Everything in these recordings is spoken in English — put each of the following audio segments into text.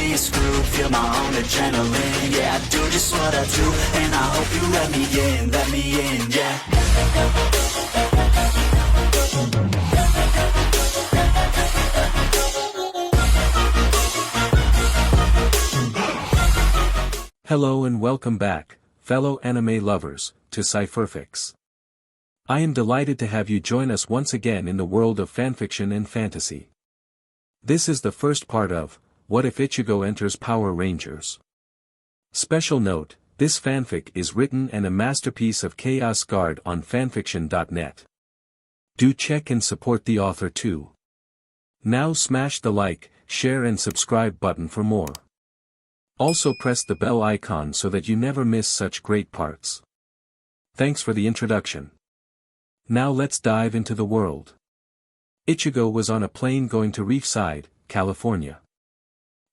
be a screw, feel my own adrenaline. Yeah, I do just what I do, and I hope you let me in, yeah. Hello and welcome back, fellow anime lovers, to Cypherfics. I am delighted to have you join us once again in the world of fanfiction and fantasy. This is the first part of, What If Ichigo Enters Power Rangers? Special note, this fanfic is written and a masterpiece of Chaos Guard on FANFICTIONnet. Do check and support the author too. Now smash the like, share and subscribe button for more. Also press the bell icon so that you never miss such great parts. Thanks for the introduction. Now let's dive into the world. Ichigo was on a plane going to Reefside, California.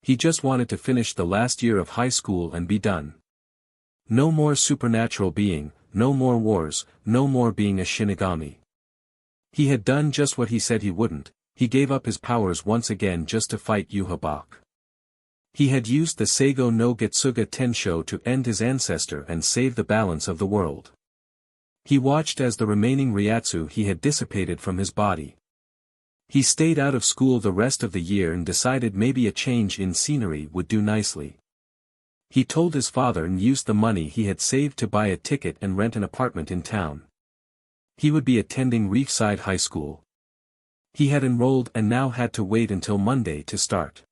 He just wanted to finish the last year of high school and be done. No more supernatural being, no more wars, no more being a Shinigami. He had done just what he said he wouldn't, he gave up his powers once again just to fight Yhwach. He had used the Seigo no Getsuga Tensho to end his ancestor and save the balance of the world. He watched as the remaining Ryatsu he had dissipated from his body. He stayed out of school the rest of the year and decided maybe a change in scenery would do nicely. He told his father and used the money he had saved to buy a ticket and rent an apartment in town. He would be attending Reefside High School. He had enrolled and now had to wait until Monday to start.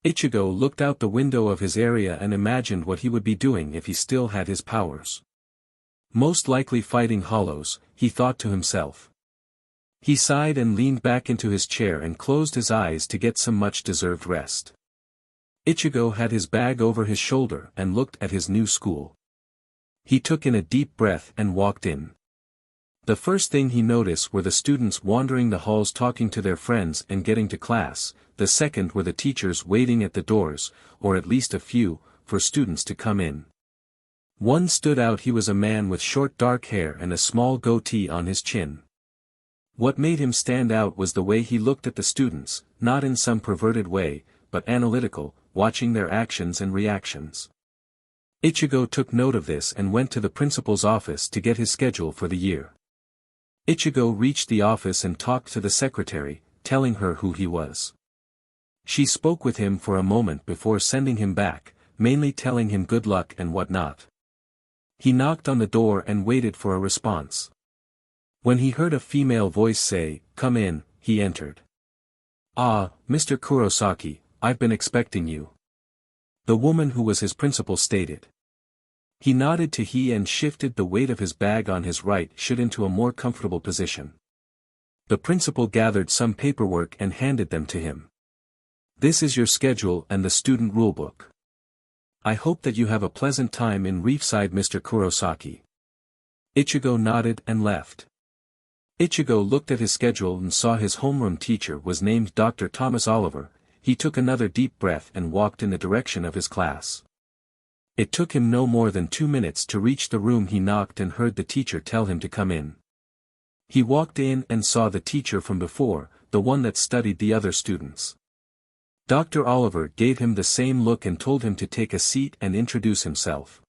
Ichigo looked out the window of his area and imagined what he would be doing if he still had his powers. Most likely fighting hollows, he thought to himself. He sighed and leaned back into his chair and closed his eyes to get some much-deserved rest. Ichigo had his bag over his shoulder and looked at his new school. He took in a deep breath and walked in. The first thing he noticed were the students wandering the halls talking to their friends and getting to class, the second were the teachers waiting at the doors, or at least a few, for students to come in. One stood out. He was a man with short dark hair and a small goatee on his chin. What made him stand out was the way he looked at the students, not in some perverted way, but analytical, watching their actions and reactions. Ichigo took note of this and went to the principal's office to get his schedule for the year. Ichigo reached the office and talked to the secretary, telling her who he was. She spoke with him for a moment before sending him back, mainly telling him good luck and whatnot. He knocked on the door and waited for a response. When he heard a female voice say, "Come in," he entered. "Ah, Mr. Kurosaki, I've been expecting you," the woman who was his principal stated. He nodded to he and shifted the weight of his bag on his right shin into a more comfortable position. The principal gathered some paperwork and handed them to him. "This is your schedule and the student rulebook. I hope that you have a pleasant time in Reefside, Mr. Kurosaki." Ichigo nodded and left. Ichigo looked at his schedule and saw his homeroom teacher was named Dr. Thomas Oliver. He took another deep breath and walked in the direction of his class. It took him no more than 2 minutes to reach the room. He knocked and heard the teacher tell him to come in. He walked in and saw the teacher from before, the one that studied the other students. Dr. Oliver gave him the same look and told him to take a seat and introduce himself.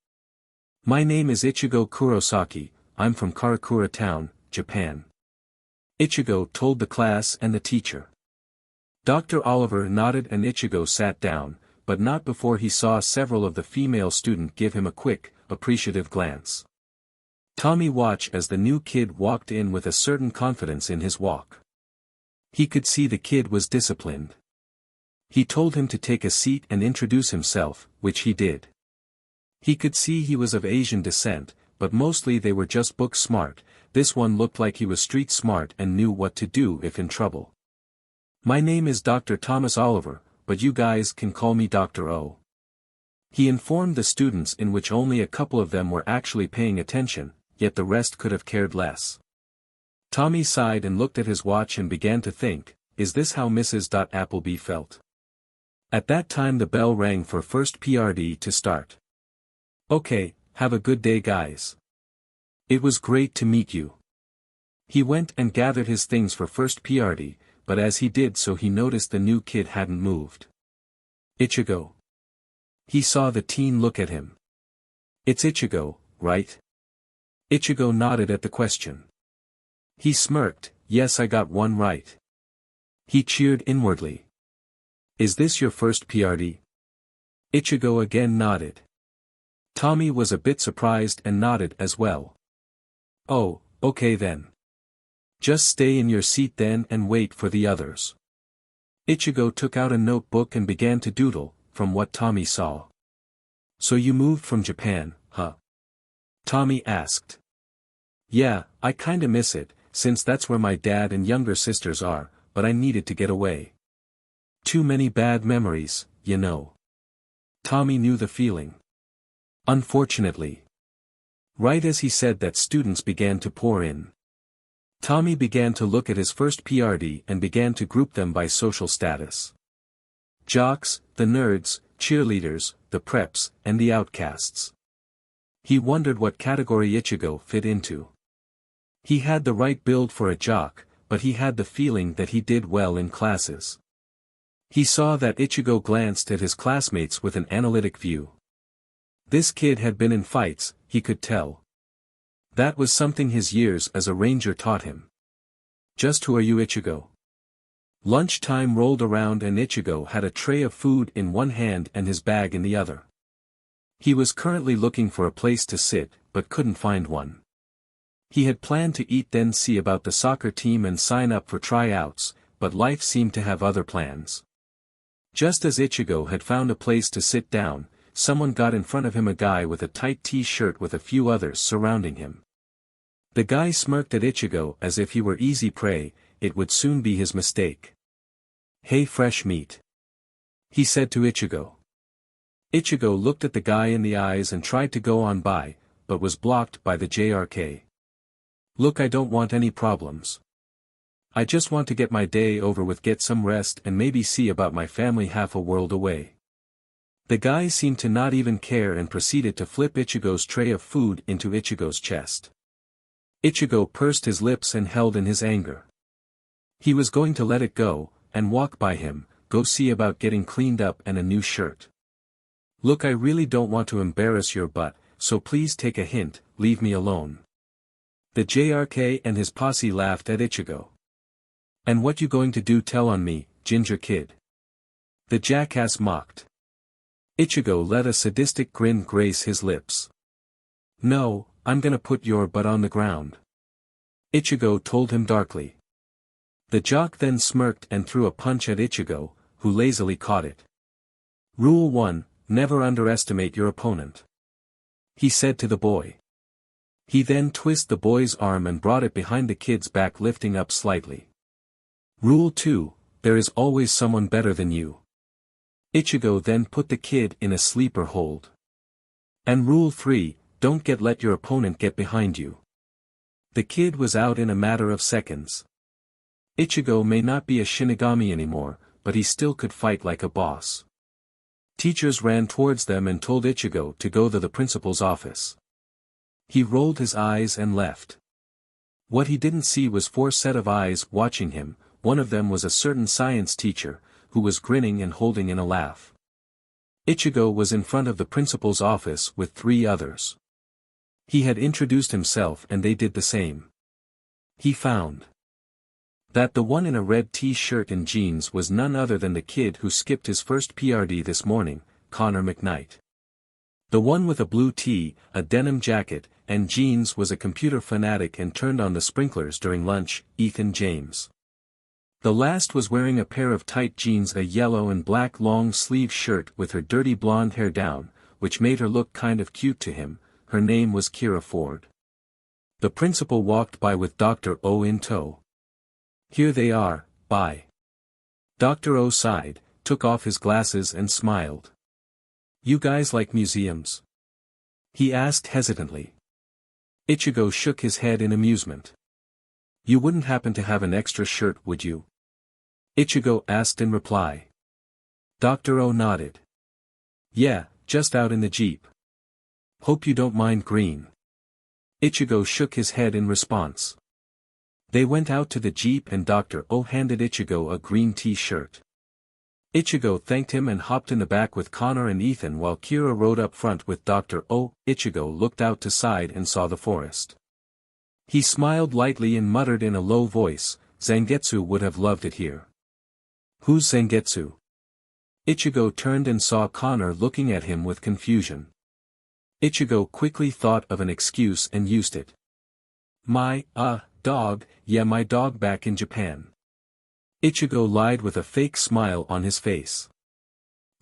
"My name is Ichigo Kurosaki, I'm from Karakura Town, Japan," Ichigo told the class and the teacher. Dr. Oliver nodded and Ichigo sat down, but not before he saw several of the female students give him a quick, appreciative glance. Tommy watched as the new kid walked in with a certain confidence in his walk. He could see the kid was disciplined. He told him to take a seat and introduce himself, which he did. He could see he was of Asian descent, but mostly they were just book smart. This one looked like he was street smart and knew what to do if in trouble. "My name is Dr. Thomas Oliver, but you guys can call me Dr. O," he informed the students, in which only a couple of them were actually paying attention, yet the rest could have cared less. Tommy sighed and looked at his watch and began to think, is this how Mrs. Appleby felt? At that time the bell rang for first PRD to start. "Okay, have a good day guys. It was great to meet you." He went and gathered his things for first PRD, but as he did so he noticed the new kid hadn't moved. Ichigo. He saw the teen look at him. It's Ichigo, right? Ichigo nodded at the question. He smirked, yes, I got one right. He cheered inwardly. Is this your first PRD? Ichigo again nodded. Tommy was a bit surprised and nodded as well. Oh, okay then. Just stay in your seat then and wait for the others. Ichigo took out a notebook and began to doodle, from what Tommy saw. So you moved from Japan, huh? Tommy asked. Yeah, I kinda miss it, since that's where my dad and younger sisters are, but I needed to get away. Too many bad memories, you know. Tommy knew the feeling. Unfortunately. Right as he said that, students began to pour in. Tommy began to look at his first PRD and began to group them by social status. Jocks, the nerds, cheerleaders, the preps, and the outcasts. He wondered what category Ichigo fit into. He had the right build for a jock, but he had the feeling that he did well in classes. He saw that Ichigo glanced at his classmates with an analytic view. This kid had been in fights, he could tell. That was something his years as a ranger taught him. Just who are you, Ichigo? Lunchtime rolled around and Ichigo had a tray of food in one hand and his bag in the other. He was currently looking for a place to sit, but couldn't find one. He had planned to eat then see about the soccer team and sign up for tryouts, but life seemed to have other plans. Just as Ichigo had found a place to sit down, someone got in front of him, a guy with a tight t-shirt with a few others surrounding him. The guy smirked at Ichigo as if he were easy prey, it would soon be his mistake. Hey, fresh meat. He said to Ichigo. Ichigo looked at the guy in the eyes and tried to go on by, but was blocked by the JRK. Look, I don't want any problems. I just want to get my day over with, get some rest and maybe see about my family half a world away. The guy seemed to not even care and proceeded to flip Ichigo's tray of food into Ichigo's chest. Ichigo pursed his lips and held in his anger. He was going to let it go, and walk by him, go see about getting cleaned up and a new shirt. Look, I really don't want to embarrass your butt, so please take a hint, leave me alone. The JRK and his posse laughed at Ichigo. And what you going to do, tell on me, ginger kid? The jackass mocked. Ichigo let a sadistic grin grace his lips. No, I'm gonna put your butt on the ground. Ichigo told him darkly. The jock then smirked and threw a punch at Ichigo, who lazily caught it. Rule 1, never underestimate your opponent. He said to the boy. He then twisted the boy's arm and brought it behind the kid's back, lifting up slightly. Rule 2, there is always someone better than you. Ichigo then put the kid in a sleeper hold. And Rule 3, don't let your opponent get behind you. The kid was out in a matter of seconds. Ichigo may not be a Shinigami anymore, but he still could fight like a boss. Teachers ran towards them and told Ichigo to go to the principal's office. He rolled his eyes and left. What he didn't see was 4 sets of eyes watching him. One of them was a certain science teacher, who was grinning and holding in a laugh. Ichigo was in front of the principal's office with 3 others. He had introduced himself and they did the same. He found that the one in a red t-shirt and jeans was none other than the kid who skipped his first PRD this morning, Connor McKnight. The one with a blue tee, a denim jacket, and jeans was a computer fanatic and turned on the sprinklers during lunch, Ethan James. The last was wearing a pair of tight jeans, a yellow and black long-sleeve shirt with her dirty blonde hair down, which made her look kind of cute to him. Her name was Kira Ford. The principal walked by with Dr. O in tow. Here they are, bye. Dr. O sighed, took off his glasses and smiled. You guys like museums? He asked hesitantly. Ichigo shook his head in amusement. You wouldn't happen to have an extra shirt, would you? Ichigo asked in reply. Dr. O nodded. Yeah, just out in the jeep. Hope you don't mind green. Ichigo shook his head in response. They went out to the jeep and Dr. O handed Ichigo a green t-shirt. Ichigo thanked him and hopped in the back with Connor and Ethan while Kira rode up front with Dr. O. Ichigo looked out to side and saw the forest. He smiled lightly and muttered in a low voice, "Zangetsu would have loved it here." "Who's Zangetsu?" Ichigo turned and saw Connor looking at him with confusion. Ichigo quickly thought of an excuse and used it. My dog, yeah, my dog back in Japan." Ichigo lied with a fake smile on his face.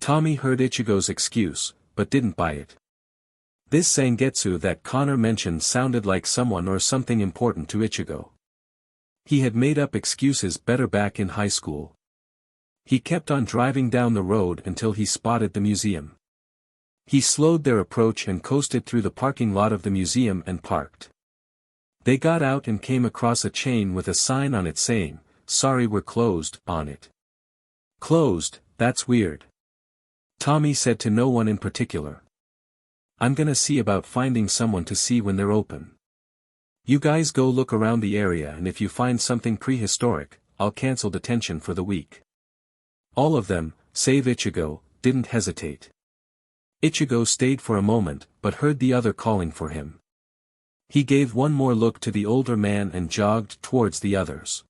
Tommy heard Ichigo's excuse, but didn't buy it. This Zangetsu that Connor mentioned sounded like someone or something important to Ichigo. He had made up excuses better back in high school. He kept on driving down the road until he spotted the museum. He slowed their approach and coasted through the parking lot of the museum and parked. They got out and came across a chain with a sign on it saying, "Sorry, we're closed," on it. "Closed, that's weird." Tommy said to no one in particular. "I'm gonna see about finding someone to see when they're open. You guys go look around the area, and if you find something prehistoric, I'll cancel detention for the week." All of them, save Ichigo, didn't hesitate. Ichigo stayed for a moment, but heard the other calling for him. He gave one more look to the older man and jogged towards the others.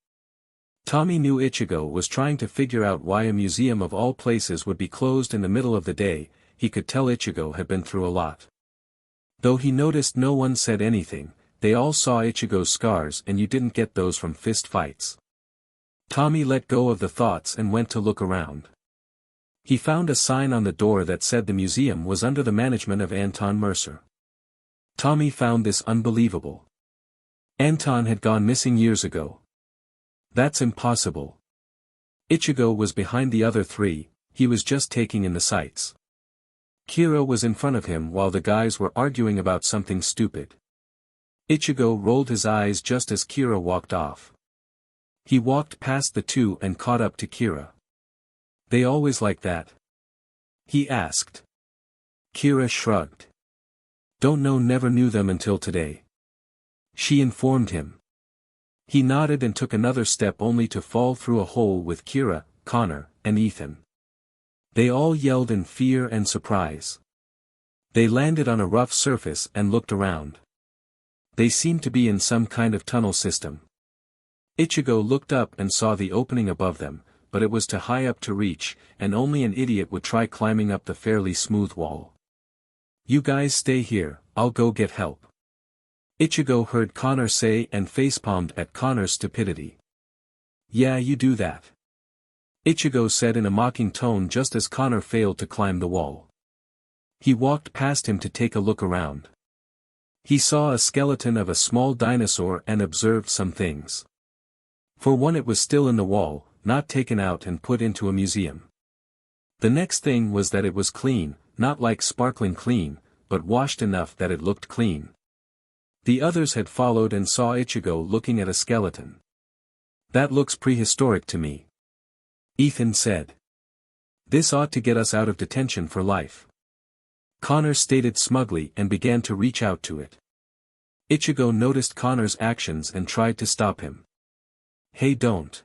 Tommy knew Ichigo was trying to figure out why a museum of all places would be closed in the middle of the day. He could tell Ichigo had been through a lot. Though he noticed no one said anything, they all saw Ichigo's scars, and you didn't get those from fist fights. Tommy let go of the thoughts and went to look around. He found a sign on the door that said the museum was under the management of Anton Mercer. Tommy found this unbelievable. Anton had gone missing years ago. That's impossible. Ichigo was behind the other three, he was just taking in the sights. Kira was in front of him while the guys were arguing about something stupid. Ichigo rolled his eyes just as Kira walked off. He walked past the two and caught up to Kira. "They always like that?" he asked. Kira shrugged. "Don't know, never knew them until today," she informed him. He nodded and took another step only to fall through a hole with Kira, Connor, and Ethan. They all yelled in fear and surprise. They landed on a rough surface and looked around. They seemed to be in some kind of tunnel system. Ichigo looked up and saw the opening above them, but it was too high up to reach, and only an idiot would try climbing up the fairly smooth wall. "You guys stay here, I'll go get help," Ichigo heard Connor say and facepalmed at Connor's stupidity. "Yeah, you do that," Ichigo said in a mocking tone just as Connor failed to climb the wall. He walked past him to take a look around. He saw a skeleton of a small dinosaur and observed some things. For one, it was still in the wall, not taken out and put into a museum. The next thing was that it was clean, not like sparkling clean, but washed enough that it looked clean. The others had followed and saw Ichigo looking at a skeleton. "That looks prehistoric to me," Ethan said. "This ought to get us out of detention for life," Connor stated smugly and began to reach out to it. Ichigo noticed Connor's actions and tried to stop him. "Hey, don't."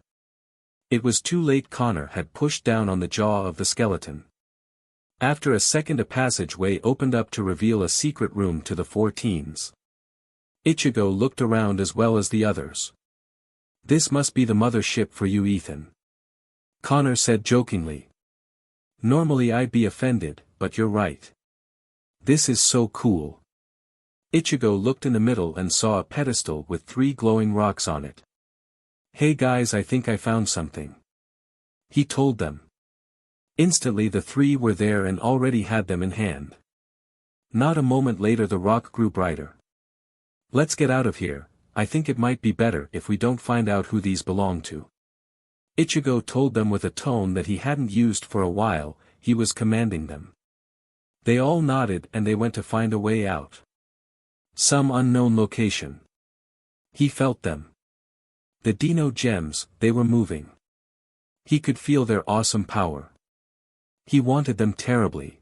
It was too late. Connor had pushed down on the jaw of the skeleton. After a second, a passageway opened up to reveal a secret room to the four teens. Ichigo looked around as well as the others. "This must be the mother ship for you, Ethan," Connor said jokingly. "Normally I'd be offended, but you're right. This is so cool." Ichigo looked in the middle and saw a pedestal with 3 glowing rocks on it. "Hey guys, I think I found something," he told them. Instantly the 3 were there and already had them in hand. Not a moment later the rock grew brighter. "Let's get out of here. I think it might be better if we don't find out who these belong to," Ichigo told them with a tone that he hadn't used for a while. He was commanding them. They all nodded and they went to find a way out. Some unknown location. He felt them. The Dino gems, they were moving. He could feel their awesome power. He wanted them terribly.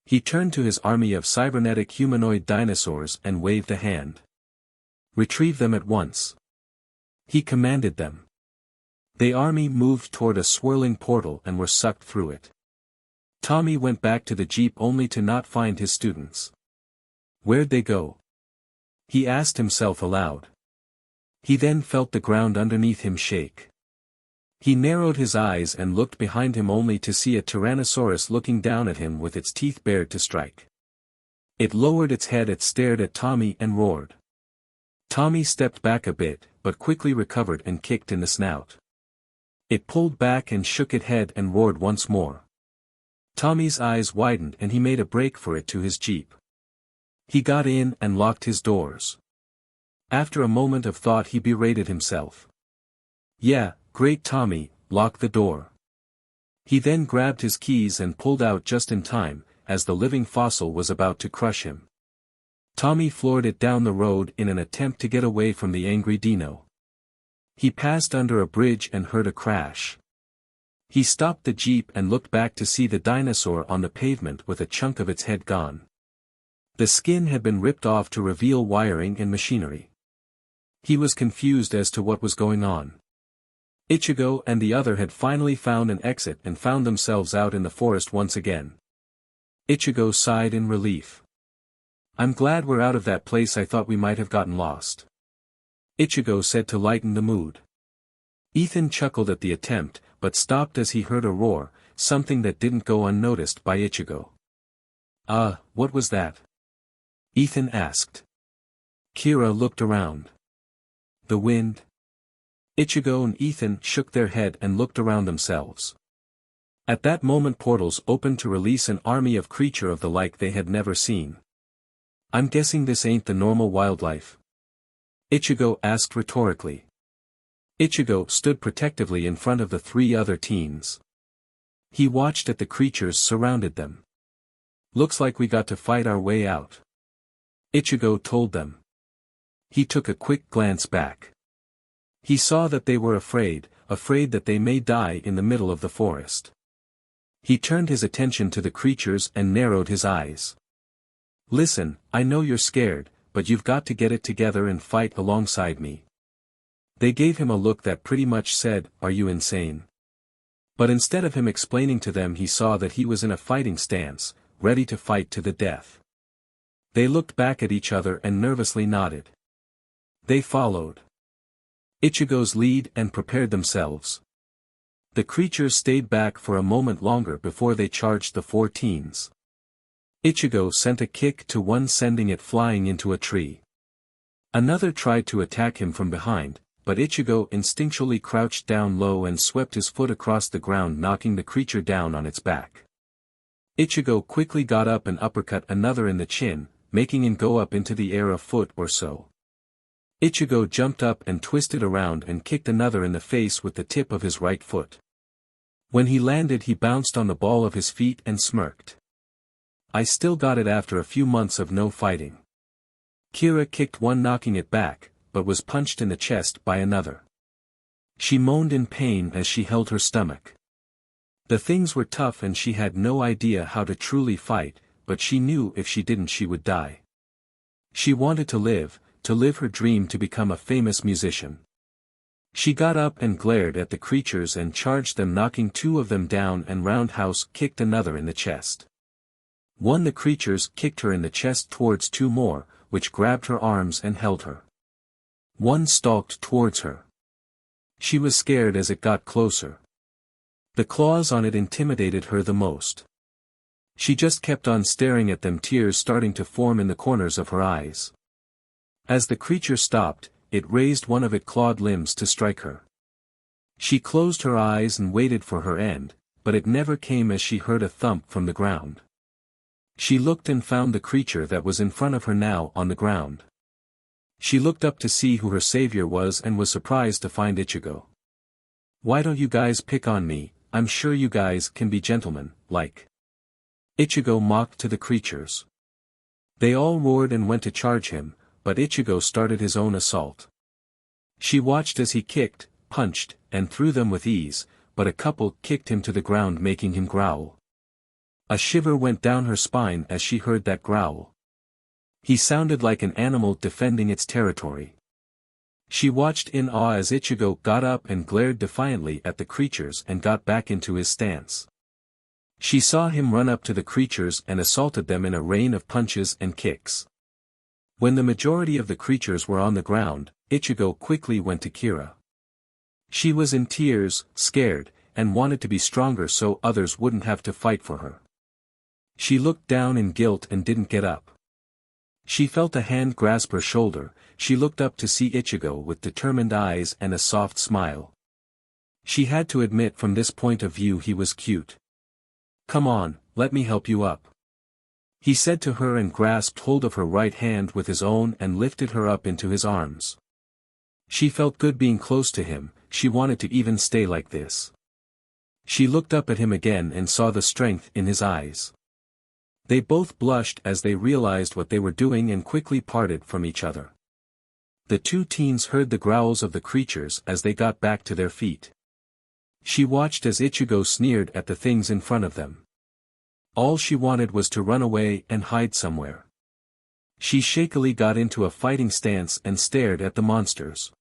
He turned to his army of cybernetic humanoid dinosaurs and waved a hand. "Retrieve them at once," he commanded them. The army moved toward a swirling portal and were sucked through it. Tommy went back to the jeep only to not find his students. Where'd they go? He asked himself aloud. He then felt the ground underneath him shake. He narrowed his eyes and looked behind him only to see a Tyrannosaurus looking down at him with its teeth bared to strike. It lowered its head, it stared at Tommy and roared. Tommy stepped back a bit, but quickly recovered and kicked in the snout. It pulled back and shook its head and roared once more. Tommy's eyes widened and he made a break for it to his jeep. He got in and locked his doors. After a moment of thought he berated himself. Yeah, great Tommy, lock the door. He then grabbed his keys and pulled out just in time, as the living fossil was about to crush him. Tommy floored it down the road in an attempt to get away from the angry Dino. He passed under a bridge and heard a crash. He stopped the jeep and looked back to see the dinosaur on the pavement with a chunk of its head gone. The skin had been ripped off to reveal wiring and machinery. He was confused as to what was going on. Ichigo and the other had finally found an exit and found themselves out in the forest once again. Ichigo sighed in relief. I'm glad we're out of that place, I thought we might have gotten lost. Ichigo said to lighten the mood. Ethan chuckled at the attempt, but stopped as he heard a roar, something that didn't go unnoticed by Ichigo. What was that? Ethan asked. Kira looked around. The wind? Ichigo and Ethan shook their head and looked around themselves. At that moment portals opened to release an army of creature of the like they had never seen. I'm guessing this ain't the normal wildlife? Ichigo asked rhetorically. Ichigo stood protectively in front of the three other teens. He watched as the creatures surrounded them. Looks like we got to fight our way out. Ichigo told them. He took a quick glance back. He saw that they were afraid that they may die in the middle of the forest. He turned his attention to the creatures and narrowed his eyes. Listen, I know you're scared, but you've got to get it together and fight alongside me. They gave him a look that pretty much said, are you insane? But instead of him explaining to them, he saw that he was in a fighting stance, ready to fight to the death. They looked back at each other and nervously nodded. They followed Ichigo's lead and prepared themselves. The creatures stayed back for a moment longer before they charged the four teens. Ichigo sent a kick to one, sending it flying into a tree. Another tried to attack him from behind, but Ichigo instinctually crouched down low and swept his foot across the ground, knocking the creature down on its back. Ichigo quickly got up and uppercut another in the chin, making him go up into the air a foot or so. Ichigo jumped up and twisted around and kicked another in the face with the tip of his right foot. When he landed, he bounced on the ball of his feet and smirked. I still got it after a few months of no fighting. Kira kicked one, knocking it back, but was punched in the chest by another. She moaned in pain as she held her stomach. The things were tough and she had no idea how to truly fight, but she knew if she didn't she would die. She wanted to live her dream to become a famous musician. She got up and glared at the creatures and charged them, knocking two of them down, and roundhouse kicked another in the chest. The creatures kicked her in the chest towards two more, which grabbed her arms and held her. One stalked towards her. She was scared as it got closer. The claws on it intimidated her the most. She just kept on staring at them, tears starting to form in the corners of her eyes. As the creature stopped, it raised one of its clawed limbs to strike her. She closed her eyes and waited for her end, but it never came as she heard a thump from the ground. She looked and found the creature that was in front of her now on the ground. She looked up to see who her savior was and was surprised to find Ichigo. Why don't you guys pick on me? I'm sure you guys can be gentlemen, like. Ichigo mocked to the creatures. They all roared and went to charge him, but Ichigo started his own assault. She watched as he kicked, punched, and threw them with ease, but a couple kicked him to the ground, making him growl. A shiver went down her spine as she heard that growl. He sounded like an animal defending its territory. She watched in awe as Ichigo got up and glared defiantly at the creatures and got back into his stance. She saw him run up to the creatures and assaulted them in a rain of punches and kicks. When the majority of the creatures were on the ground, Ichigo quickly went to Kira. She was in tears, scared, and wanted to be stronger so others wouldn't have to fight for her. She looked down in guilt and didn't get up. She felt a hand grasp her shoulder. She looked up to see Ichigo with determined eyes and a soft smile. She had to admit from this point of view he was cute. "Come on, let me help you up," he said to her and grasped hold of her right hand with his own and lifted her up into his arms. She felt good being close to him. She wanted to even stay like this. She looked up at him again and saw the strength in his eyes. They both blushed as they realized what they were doing and quickly parted from each other. The two teens heard the growls of the creatures as they got back to their feet. She watched as Ichigo sneered at the things in front of them. All she wanted was to run away and hide somewhere. She shakily got into a fighting stance and stared at the monsters.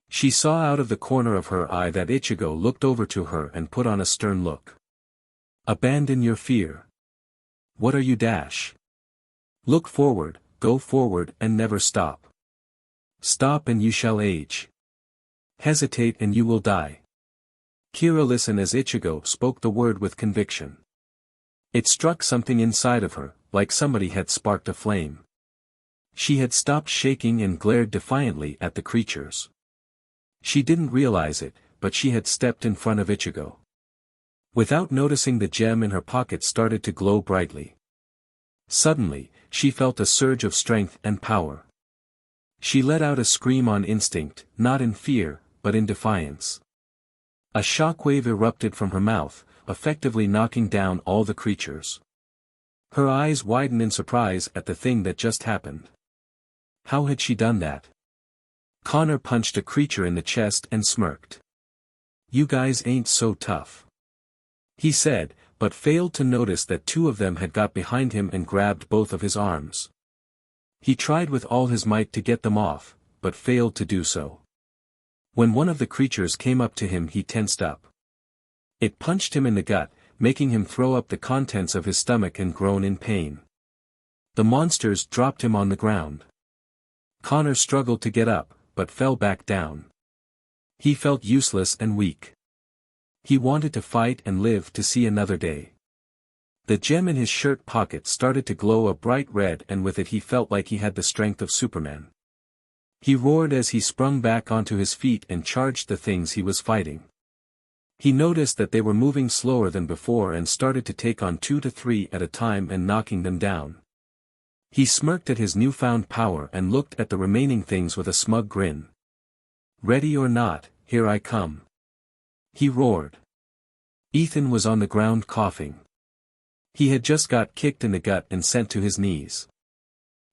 She saw out of the corner of her eye that Ichigo looked over to her and put on a stern look. "Abandon your fear. What are you dash? Look forward, go forward and never stop. Stop and you shall age. Hesitate and you will die." Kira listened as Ichigo spoke the word with conviction. It struck something inside of her, like somebody had sparked a flame. She had stopped shaking and glared defiantly at the creatures. She didn't realize it, but she had stepped in front of Ichigo. Without noticing, the gem in her pocket started to glow brightly. Suddenly, she felt a surge of strength and power. She let out a scream on instinct, not in fear, but in defiance. A shockwave erupted from her mouth, effectively knocking down all the creatures. Her eyes widened in surprise at the thing that just happened. How had she done that? Connor punched a creature in the chest and smirked. "You guys ain't so tough," he said, but failed to notice that two of them had got behind him and grabbed both of his arms. He tried with all his might to get them off, but failed to do so. When one of the creatures came up to him, he tensed up. It punched him in the gut, making him throw up the contents of his stomach and groan in pain. The monsters dropped him on the ground. Connor struggled to get up, but fell back down. He felt useless and weak. He wanted to fight and live to see another day. The gem in his shirt pocket started to glow a bright red, and with it he felt like he had the strength of Superman. He roared as he sprung back onto his feet and charged the things he was fighting. He noticed that they were moving slower than before and started to take on 2 to 3 at a time and knocking them down. He smirked at his newfound power and looked at the remaining things with a smug grin. "Ready or not, here I come," he roared. Ethan was on the ground coughing. He had just got kicked in the gut and sent to his knees.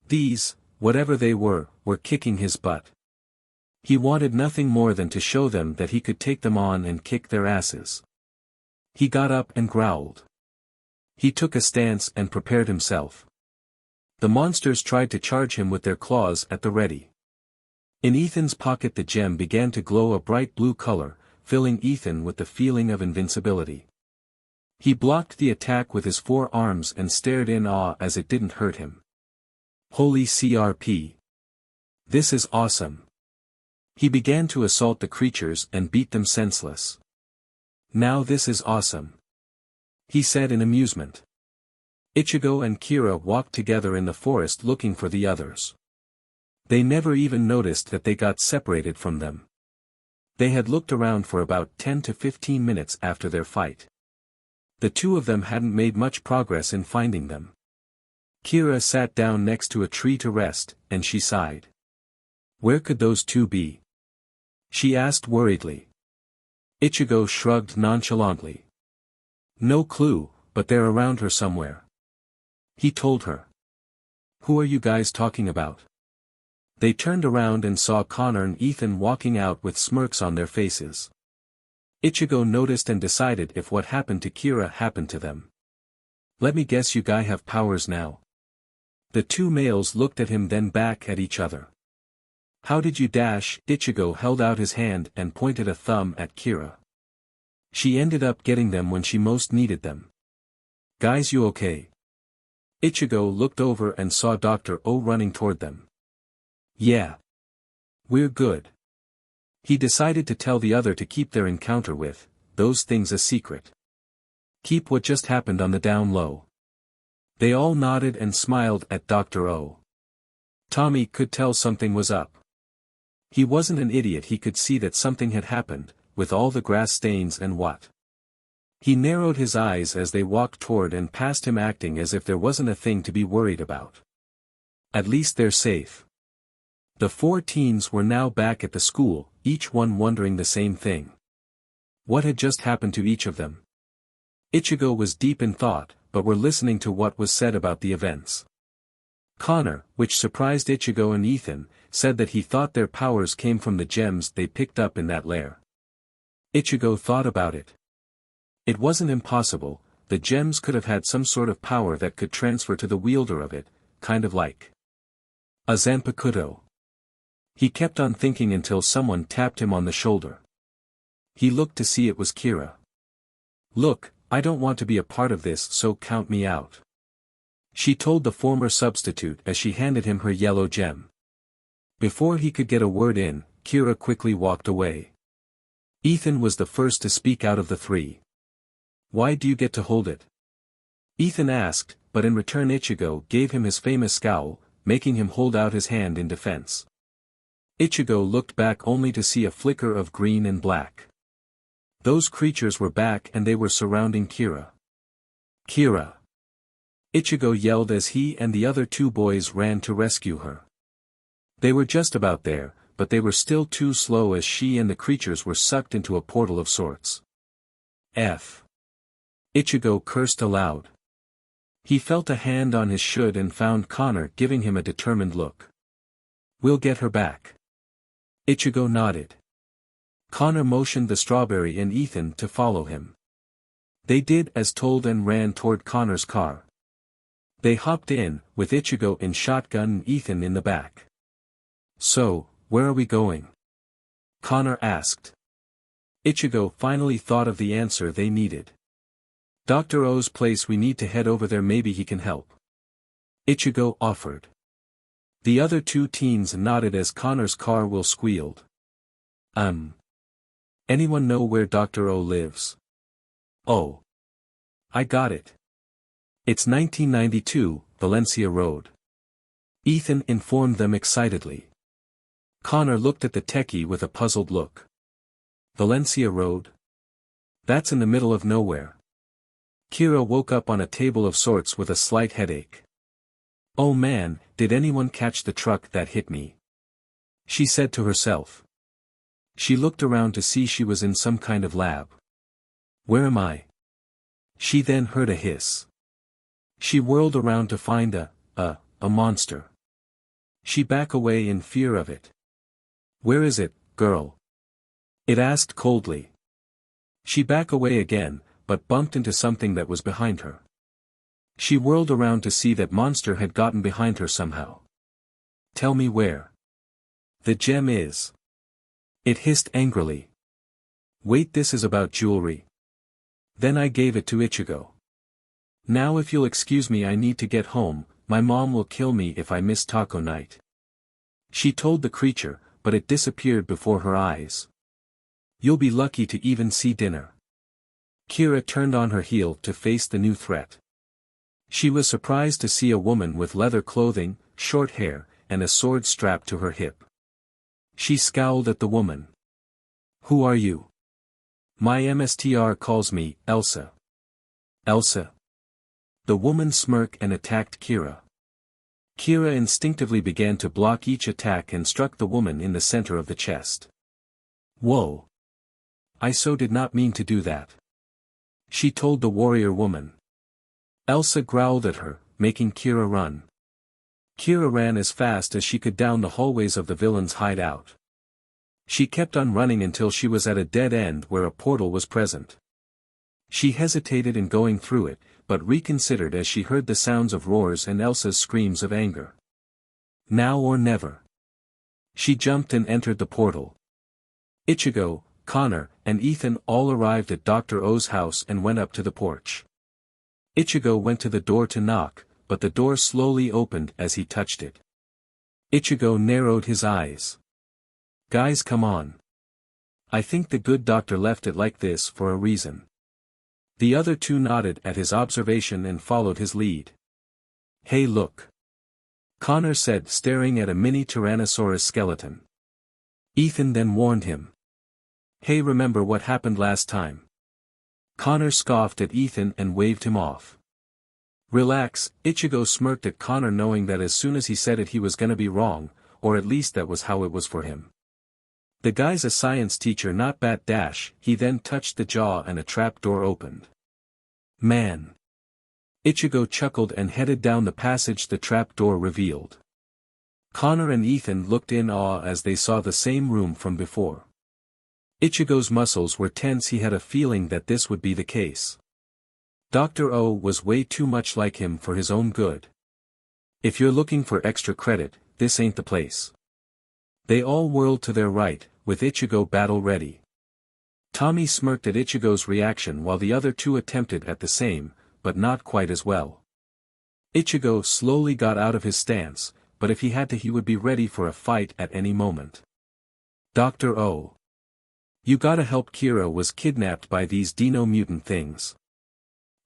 These, whatever they were kicking his butt. He wanted nothing more than to show them that he could take them on and kick their asses. He got up and growled. He took a stance and prepared himself. The monsters tried to charge him with their claws at the ready. In Ethan's pocket the gem began to glow a bright blue color, filling Ethan with the feeling of invincibility. He blocked the attack with his 4 arms and stared in awe as it didn't hurt him. Holy CRP! This is awesome! He began to assault the creatures and beat them senseless. "Now this is awesome," he said in amusement. Ichigo and Kira walked together in the forest looking for the others. They never even noticed that they got separated from them. They had looked around for about 10 to 15 minutes after their fight. The two of them hadn't made much progress in finding them. Kira sat down next to a tree to rest, and she sighed. Where could those two be? She asked worriedly. Ichigo shrugged nonchalantly. No clue, but they're around her somewhere, he told her. Who are you guys talking about? They turned around and saw Connor and Ethan walking out with smirks on their faces. Ichigo noticed and decided if what happened to Kira happened to them. Let me guess, you guys have powers now. The two males looked at him, then back at each other. How did you dash? Ichigo held out his hand and pointed a thumb at Kira. She ended up getting them when she most needed them. Guys, you okay? Ichigo looked over and saw Dr. O running toward them. Yeah. We're good. He decided to tell the other to keep their encounter with those things a secret. Keep what just happened on the down low. They all nodded and smiled at Dr. O. Tommy could tell something was up. He wasn't an idiot, he could see that something had happened, with all the grass stains and what. He narrowed his eyes as they walked toward and past him, acting as if there wasn't a thing to be worried about. At least they're safe. The 4 teens were now back at the school, each one wondering the same thing. What had just happened to each of them? Ichigo was deep in thought, but were listening to what was said about the events. Connor, which surprised Ichigo and Ethan, said that he thought their powers came from the gems they picked up in that lair. Ichigo thought about it. It wasn't impossible, the gems could have had some sort of power that could transfer to the wielder of it, kind of like a Zanpakuto. He kept on thinking until someone tapped him on the shoulder. He looked to see it was Kira. Look, I don't want to be a part of this, so count me out. She told the former substitute as she handed him her yellow gem. Before he could get a word in, Kira quickly walked away. Ethan was the first to speak out of the 3. Why do you get to hold it? Ethan asked, but in return Ichigo gave him his famous scowl, making him hold out his hand in defense. Ichigo looked back only to see a flicker of green and black. Those creatures were back and they were surrounding Kira. Kira! Ichigo yelled as he and the other 2 boys ran to rescue her. They were just about there, but they were still too slow as she and the creatures were sucked into a portal of sorts. F. Ichigo cursed aloud. He felt a hand on his shoulder and found Connor giving him a determined look. We'll get her back. Ichigo nodded. Connor motioned the strawberry and Ethan to follow him. They did as told and ran toward Connor's car. They hopped in, with Ichigo in shotgun and Ethan in the back. So, where are we going? Connor asked. Ichigo finally thought of the answer they needed. Dr. O's place, we need to head over there, maybe he can help. Ichigo offered. The other 2 teens nodded as Connor's car wheel squealed. Anyone know where Dr. O lives? Oh. I got it. It's 1992, Valencia Road. Ethan informed them excitedly. Connor looked at the techie with a puzzled look. Valencia Road? That's in the middle of nowhere. Kira woke up on a table of sorts with a slight headache. Oh man, did anyone catch the truck that hit me? She said to herself. She looked around to see she was in some kind of lab. Where am I? She then heard a hiss. She whirled around to find a monster. She backed away in fear of it. Where is it, girl? It asked coldly. She backed away again, but bumped into something that was behind her. She whirled around to see that monster had gotten behind her somehow. Tell me where. The gem is. It hissed angrily. Wait, this is about jewelry. Then I gave it to Ichigo. Now if you'll excuse me, I need to get home, my mom will kill me if I miss taco night. She told the creature, but it disappeared before her eyes. You'll be lucky to even see dinner. Kira turned on her heel to face the new threat. She was surprised to see a woman with leather clothing, short hair, and a sword strapped to her hip. She scowled at the woman. Who are you? My MSTR calls me Elsa. Elsa? The woman smirked and attacked Kira. Kira instinctively began to block each attack and struck the woman in the center of the chest. Whoa! I so did not mean to do that. She told the warrior woman. Elsa growled at her, making Kira run. Kira ran as fast as she could down the hallways of the villain's hideout. She kept on running until she was at a dead end where a portal was present. She hesitated in going through it, but reconsidered as she heard the sounds of roars and Elsa's screams of anger. Now or never. She jumped and entered the portal. Ichigo, Connor, and Ethan all arrived at Dr. O's house and went up to the porch. Ichigo went to the door to knock, but the door slowly opened as he touched it. Ichigo narrowed his eyes. "Guys, come on. I think the good doctor left it like this for a reason." The other two nodded at his observation and followed his lead. "Hey, look," Connor said, staring at a mini Tyrannosaurus skeleton. Ethan then warned him. "Hey, remember what happened last time?" Connor scoffed at Ethan and waved him off. "Relax," Ichigo smirked at Connor, knowing that as soon as he said it he was gonna be wrong, or at least that was how it was for him. "The guy's a science teacher, not bat dash." He then touched the jaw and a trap door opened. "Man." Ichigo chuckled and headed down the passage the trap door revealed. Connor and Ethan looked in awe as they saw the same room from before. Ichigo's muscles were tense. He had a feeling that this would be the case. Dr. O was way too much like him for his own good. If you're looking for extra credit, this ain't the place. They all whirled to their right, with Ichigo battle ready. Tommy smirked at Ichigo's reaction while the other two attempted at the same, but not quite as well. Ichigo slowly got out of his stance, but if he had to he would be ready for a fight at any moment. "Dr. O. You gotta help, Kira was kidnapped by these Dino mutant things."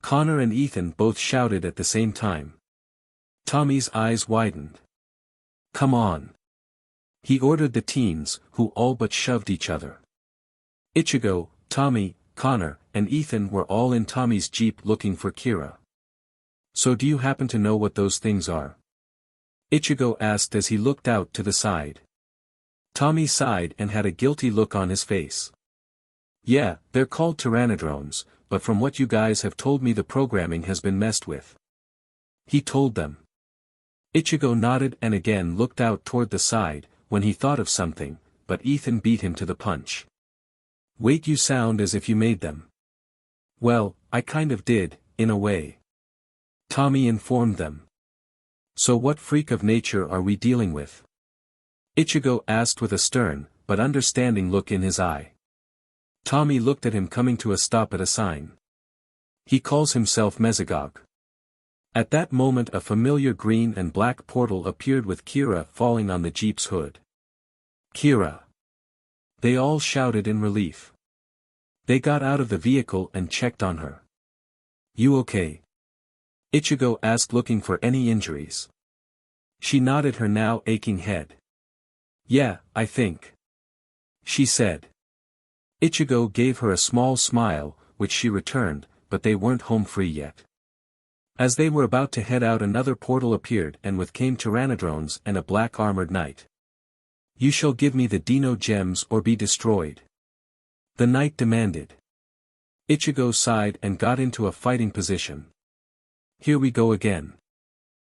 Connor and Ethan both shouted at the same time. Tommy's eyes widened. "Come on." He ordered the teens, who all but shoved each other. Ichigo, Tommy, Connor, and Ethan were all in Tommy's jeep looking for Kira. "So do you happen to know what those things are?" Ichigo asked as he looked out to the side. Tommy sighed and had a guilty look on his face. "Yeah, they're called Pteranodrones, but from what you guys have told me the programming has been messed with," he told them. Ichigo nodded and again looked out toward the side, when he thought of something, but Ethan beat him to the punch. "Wait, you sound as if you made them." "Well, I kind of did, in a way," Tommy informed them. "So what freak of nature are we dealing with?" Ichigo asked with a stern, but understanding look in his eye. Tommy looked at him, coming to a stop at a sign. "He calls himself Mesogog." At that moment a familiar green and black portal appeared with Kira falling on the jeep's hood. "Kira!" They all shouted in relief. They got out of the vehicle and checked on her. "You okay?" Ichigo asked, looking for any injuries. She nodded her now aching head. "Yeah, I think," she said. Ichigo gave her a small smile, which she returned, but they weren't home free yet. As they were about to head out, another portal appeared, and with came Pteranodrones and a black armored knight. "You shall give me the Dino gems or be destroyed," the knight demanded. Ichigo sighed and got into a fighting position. "Here we go again."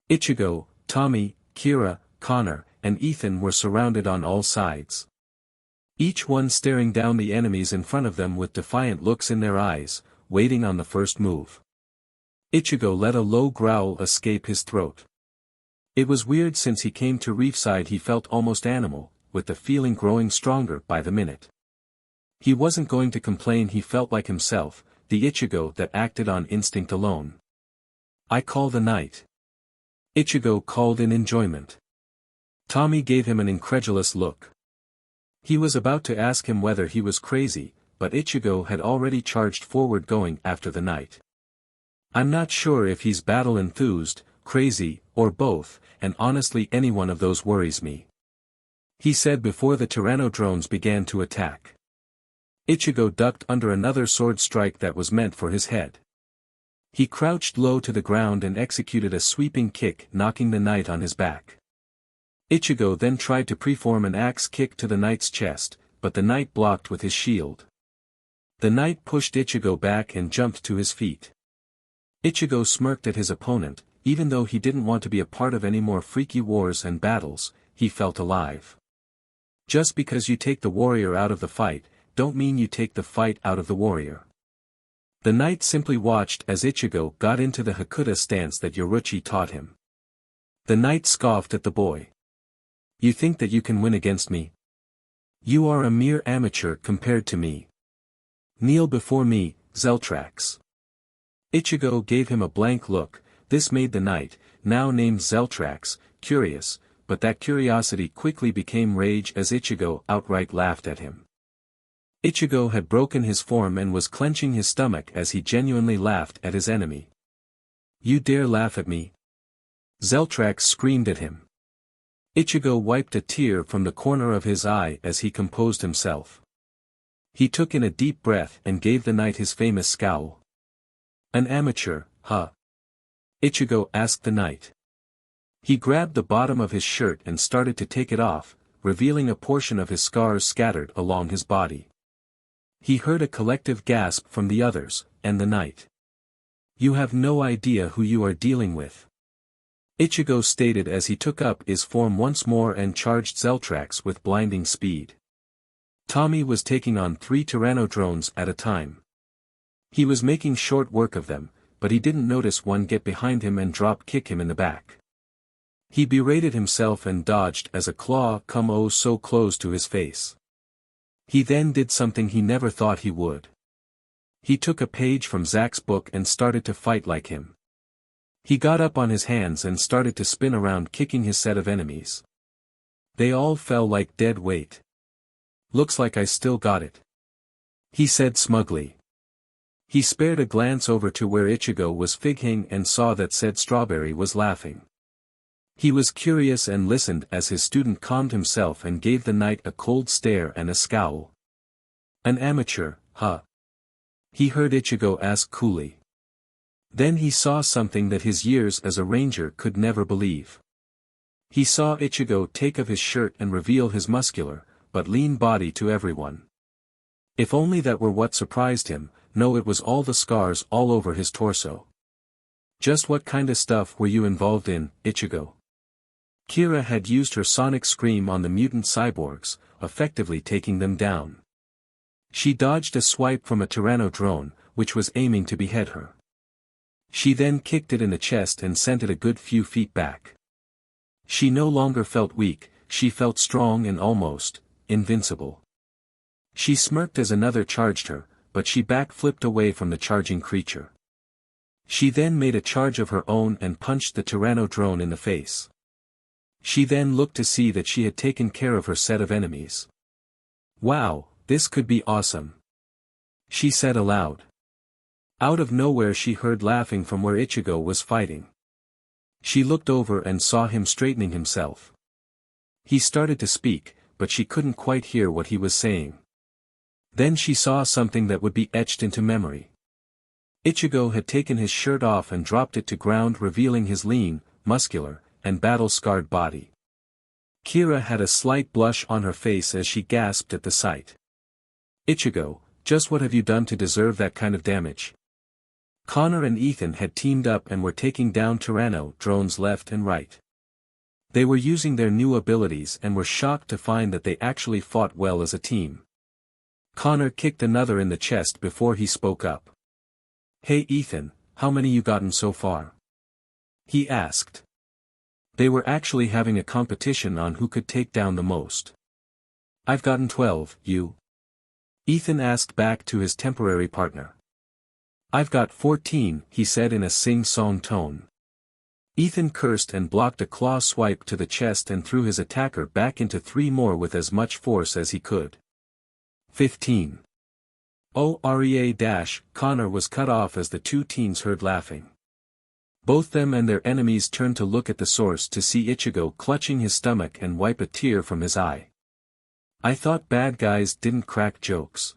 Ichigo, Tommy, Kira, Connor, and Ethan were surrounded on all sides. Each one staring down the enemies in front of them with defiant looks in their eyes, waiting on the first move. Ichigo let a low growl escape his throat. It was weird. Since he came to Reefside he felt almost animal, with the feeling growing stronger by the minute. He wasn't going to complain. He felt like himself, the Ichigo that acted on instinct alone. "I call the knight," Ichigo called in enjoyment. Tommy gave him an incredulous look. He was about to ask him whether he was crazy, but Ichigo had already charged forward, going after the knight. "I'm not sure if he's battle enthused, crazy, or both, and honestly any one of those worries me," he said before the Pteranodrones began to attack. Ichigo ducked under another sword strike that was meant for his head. He crouched low to the ground and executed a sweeping kick, knocking the knight on his back. Ichigo then tried to preform an axe kick to the knight's chest, but the knight blocked with his shield. The knight pushed Ichigo back and jumped to his feet. Ichigo smirked at his opponent. Even though he didn't want to be a part of any more freaky wars and battles, he felt alive. Just because you take the warrior out of the fight, don't mean you take the fight out of the warrior. The knight simply watched as Ichigo got into the Hakuta stance that Yoruichi taught him. The knight scoffed at the boy. You think that you can win against me? You are a mere amateur compared to me. Kneel before me, Zeltrax. Ichigo gave him a blank look. This made the knight, now named Zeltrax, curious, but that curiosity quickly became rage as Ichigo outright laughed at him. Ichigo had broken his form and was clenching his stomach as he genuinely laughed at his enemy. You dare laugh at me? Zeltrax screamed at him. Ichigo wiped a tear from the corner of his eye as he composed himself. He took in a deep breath and gave the knight his famous scowl. An amateur, huh? Ichigo asked the knight. He grabbed the bottom of his shirt and started to take it off, revealing a portion of his scars scattered along his body. He heard a collective gasp from the others, and the knight. You have no idea who you are dealing with. Ichigo stated as he took up his form once more and charged Zeltrax with blinding speed. Tommy was taking on 3 Pteranodrones at a time. He was making short work of them, but he didn't notice one get behind him and drop-kick him in the back. He berated himself and dodged as a claw come oh so close to his face. He then did something he never thought he would. He took a page from Zack's book and started to fight like him. He got up on his hands and started to spin around kicking his set of enemies. They all fell like dead weight. Looks like I still got it, he said smugly. He spared a glance over to where Ichigo was fighting and saw that said Strawberry was laughing. He was curious and listened as his student calmed himself and gave the knight a cold stare and a scowl. An amateur, huh? He heard Ichigo ask coolly. Then he saw something that his years as a ranger could never believe. He saw Ichigo take off his shirt and reveal his muscular, but lean body to everyone. If only that were what surprised him. No, it was all the scars all over his torso. Just what kinda stuff were you involved in, Ichigo? Kira had used her sonic scream on the mutant cyborgs, effectively taking them down. She dodged a swipe from a Pteranodrone, which was aiming to behead her. She then kicked it in the chest and sent it a good few feet back. She no longer felt weak, she felt strong and almost invincible. She smirked as another charged her, but she back-flipped away from the charging creature. She then made a charge of her own and punched the Pteranodrone in the face. She then looked to see that she had taken care of her set of enemies. Wow, this could be awesome, she said aloud. Out of nowhere she heard laughing from where Ichigo was fighting. She looked over and saw him straightening himself. He started to speak, but she couldn't quite hear what he was saying. Then she saw something that would be etched into memory. Ichigo had taken his shirt off and dropped it to ground, revealing his lean, muscular, and battle-scarred body. Kira had a slight blush on her face as she gasped at the sight. Ichigo, just what have you done to deserve that kind of damage? Connor and Ethan had teamed up and were taking down Pteranodrones left and right. They were using their new abilities and were shocked to find that they actually fought well as a team. Connor kicked another in the chest before he spoke up. Hey Ethan, how many you gotten so far? He asked. They were actually having a competition on who could take down the most. I've gotten 12, you? Ethan asked back to his temporary partner. I've got 14, he said in a sing-song tone. Ethan cursed and blocked a claw swipe to the chest and threw his attacker back into 3 more with as much force as he could. 15. Connor was cut off as the 2 teens heard laughing. Both them and their enemies turned to look at the source to see Ichigo clutching his stomach and wipe a tear from his eye. I thought bad guys didn't crack jokes.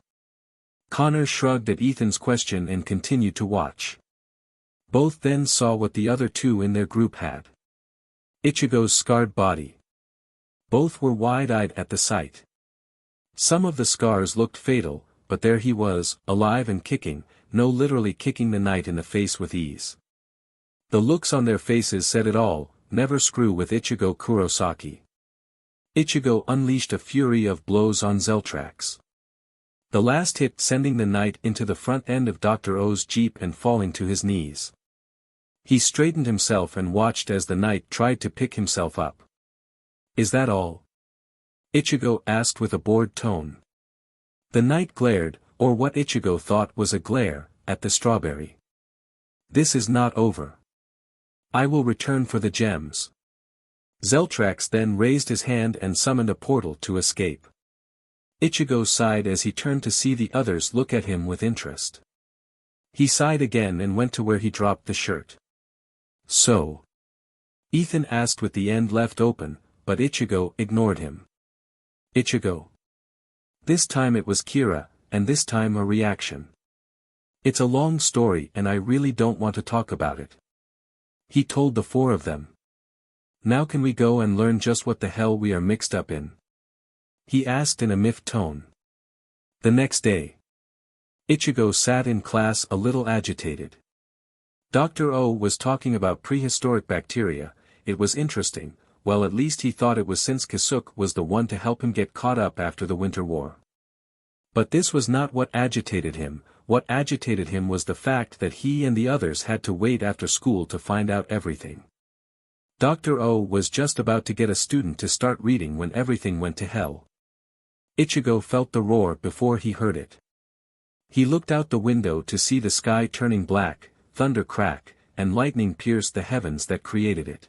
Connor shrugged at Ethan's question and continued to watch. Both then saw what the other 2 in their group had. Ichigo's scarred body. Both were wide-eyed at the sight. Some of the scars looked fatal, but there he was, alive and kicking, no literally kicking the knight in the face with ease. The looks on their faces said it all, never screw with Ichigo Kurosaki. Ichigo unleashed a fury of blows on Zeltrax. The last hit sending the knight into the front end of Dr. O's jeep and falling to his knees. He straightened himself and watched as the knight tried to pick himself up. Is that all? Ichigo asked with a bored tone. The knight glared, or what Ichigo thought was a glare, at the strawberry. This is not over. I will return for the gems. Zeltrax then raised his hand and summoned a portal to escape. Ichigo sighed as he turned to see the others look at him with interest. He sighed again and went to where he dropped the shirt. So? Ethan asked with the end left open, but Ichigo ignored him. Ichigo. This time it was Kira, and this time a reaction. It's a long story and I really don't want to talk about it. He told the four of them. Now can we go and learn just what the hell we are mixed up in? He asked in a miffed tone. The next day. Ichigo sat in class a little agitated. Dr. O was talking about prehistoric bacteria. It was interesting, well at least he thought it was since Kisuke was the one to help him get caught up after the Winter War. But this was not what agitated him. What agitated him was the fact that he and the others had to wait after school to find out everything. Dr. O was just about to get a student to start reading when everything went to hell. Ichigo felt the roar before he heard it. He looked out the window to see the sky turning black, thunder crack, and lightning pierce the heavens that created it.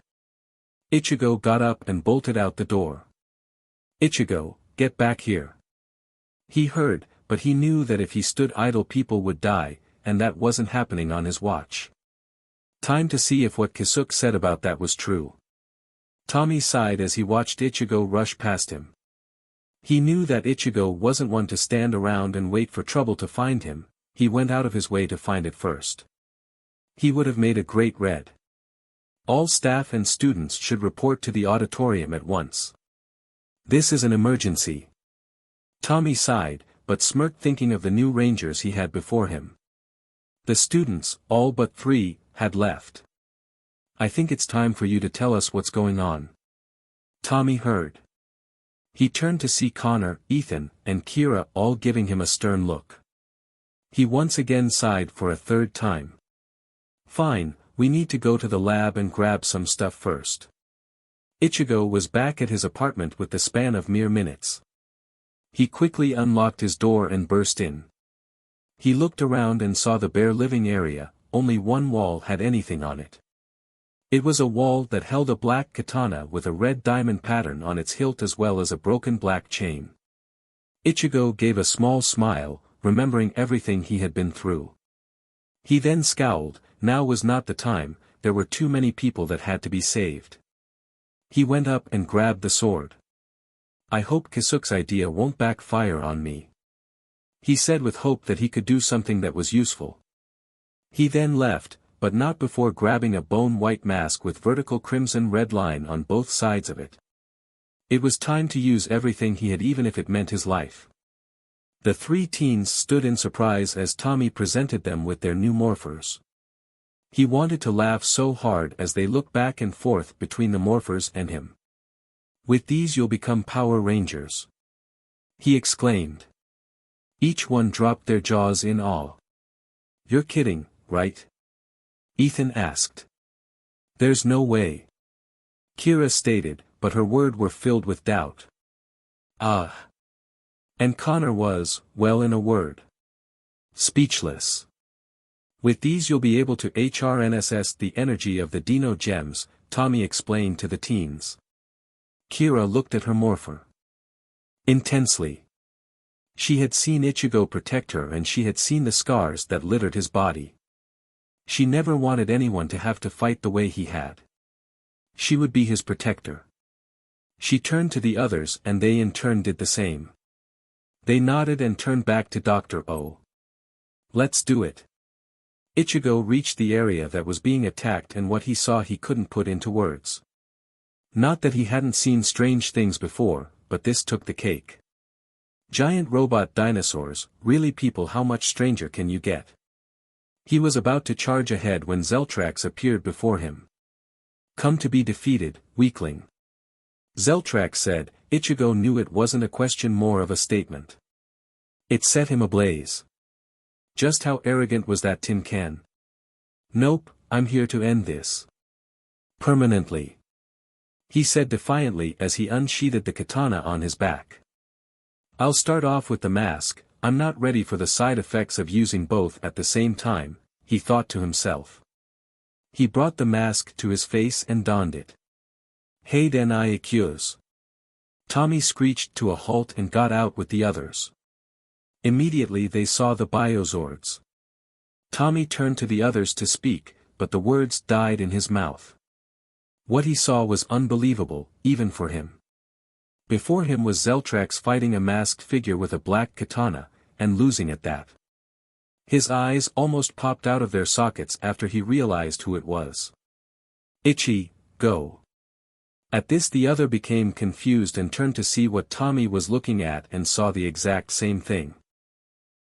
Ichigo got up and bolted out the door. Ichigo, get back here. He heard, but he knew that if he stood idle people would die, and that wasn't happening on his watch. Time to see if what Kisuke said about that was true. Tommy sighed as he watched Ichigo rush past him. He knew that Ichigo wasn't one to stand around and wait for trouble to find him, he went out of his way to find it first. He would have made a great Red. All staff and students should report to the auditorium at once. This is an emergency. Tommy sighed, but smirked thinking of the new rangers he had before him. The students, all but 3, had left. I think it's time for you to tell us what's going on. Tommy heard. He turned to see Connor, Ethan, and Kira all giving him a stern look. He once again sighed for a third time. Fine, we need to go to the lab and grab some stuff first. Ichigo was back at his apartment with the span of mere minutes. He quickly unlocked his door and burst in. He looked around and saw the bare living area, only one wall had anything on it. It was a wall that held a black katana with a red diamond pattern on its hilt as well as a broken black chain. Ichigo gave a small smile, remembering everything he had been through. He then scowled, now was not the time, there were too many people that had to be saved. He went up and grabbed the sword. I hope Kisuke's idea won't backfire on me. He said with hope that he could do something that was useful. He then left, but not before grabbing a bone-white mask with vertical crimson-red line on both sides of it. It was time to use everything he had even if it meant his life. The 3 teens stood in surprise as Tommy presented them with their new morphers. He wanted to laugh so hard as they looked back and forth between the morphers and him. With these you'll become Power Rangers. He exclaimed. Each one dropped their jaws in awe. You're kidding, right? Ethan asked. There's no way. Kira stated, but her words were filled with doubt. Ah. And Connor was, well in a word. Speechless. With these you'll be able to HRNSS the energy of the Dino gems, Tommy explained to the teens. Kira looked at her morpher. Intensely. She had seen Ichigo protect her and she had seen the scars that littered his body. She never wanted anyone to have to fight the way he had. She would be his protector. She turned to the others and they in turn did the same. They nodded and turned back to Dr. O. Let's do it. Ichigo reached the area that was being attacked and what he saw he couldn't put into words. Not that he hadn't seen strange things before, but this took the cake. Giant robot dinosaurs, really people, how much stranger can you get? He was about to charge ahead when Zeltrax appeared before him. Come to be defeated, weakling. Zeltrax said. Ichigo knew it wasn't a question, more of a statement. It set him ablaze. Just how arrogant was that tin can? Nope, I'm here to end this. Permanently. he said defiantly as he unsheathed the katana on his back. I'll start off with the mask. I'm not ready for the side effects of using both at the same time, he thought to himself. He brought the mask to his face and donned it. Hey den I accuse. Tommy screeched to a halt and got out with the others. Immediately they saw the biozords. Tommy turned to the others to speak, but the words died in his mouth. What he saw was unbelievable, even for him. Before him was Zeltrax fighting a masked figure with a black katana, and losing at that. His eyes almost popped out of their sockets after he realized who it was. Ichigo. At this the other became confused and turned to see what Tommy was looking at and saw the exact same thing.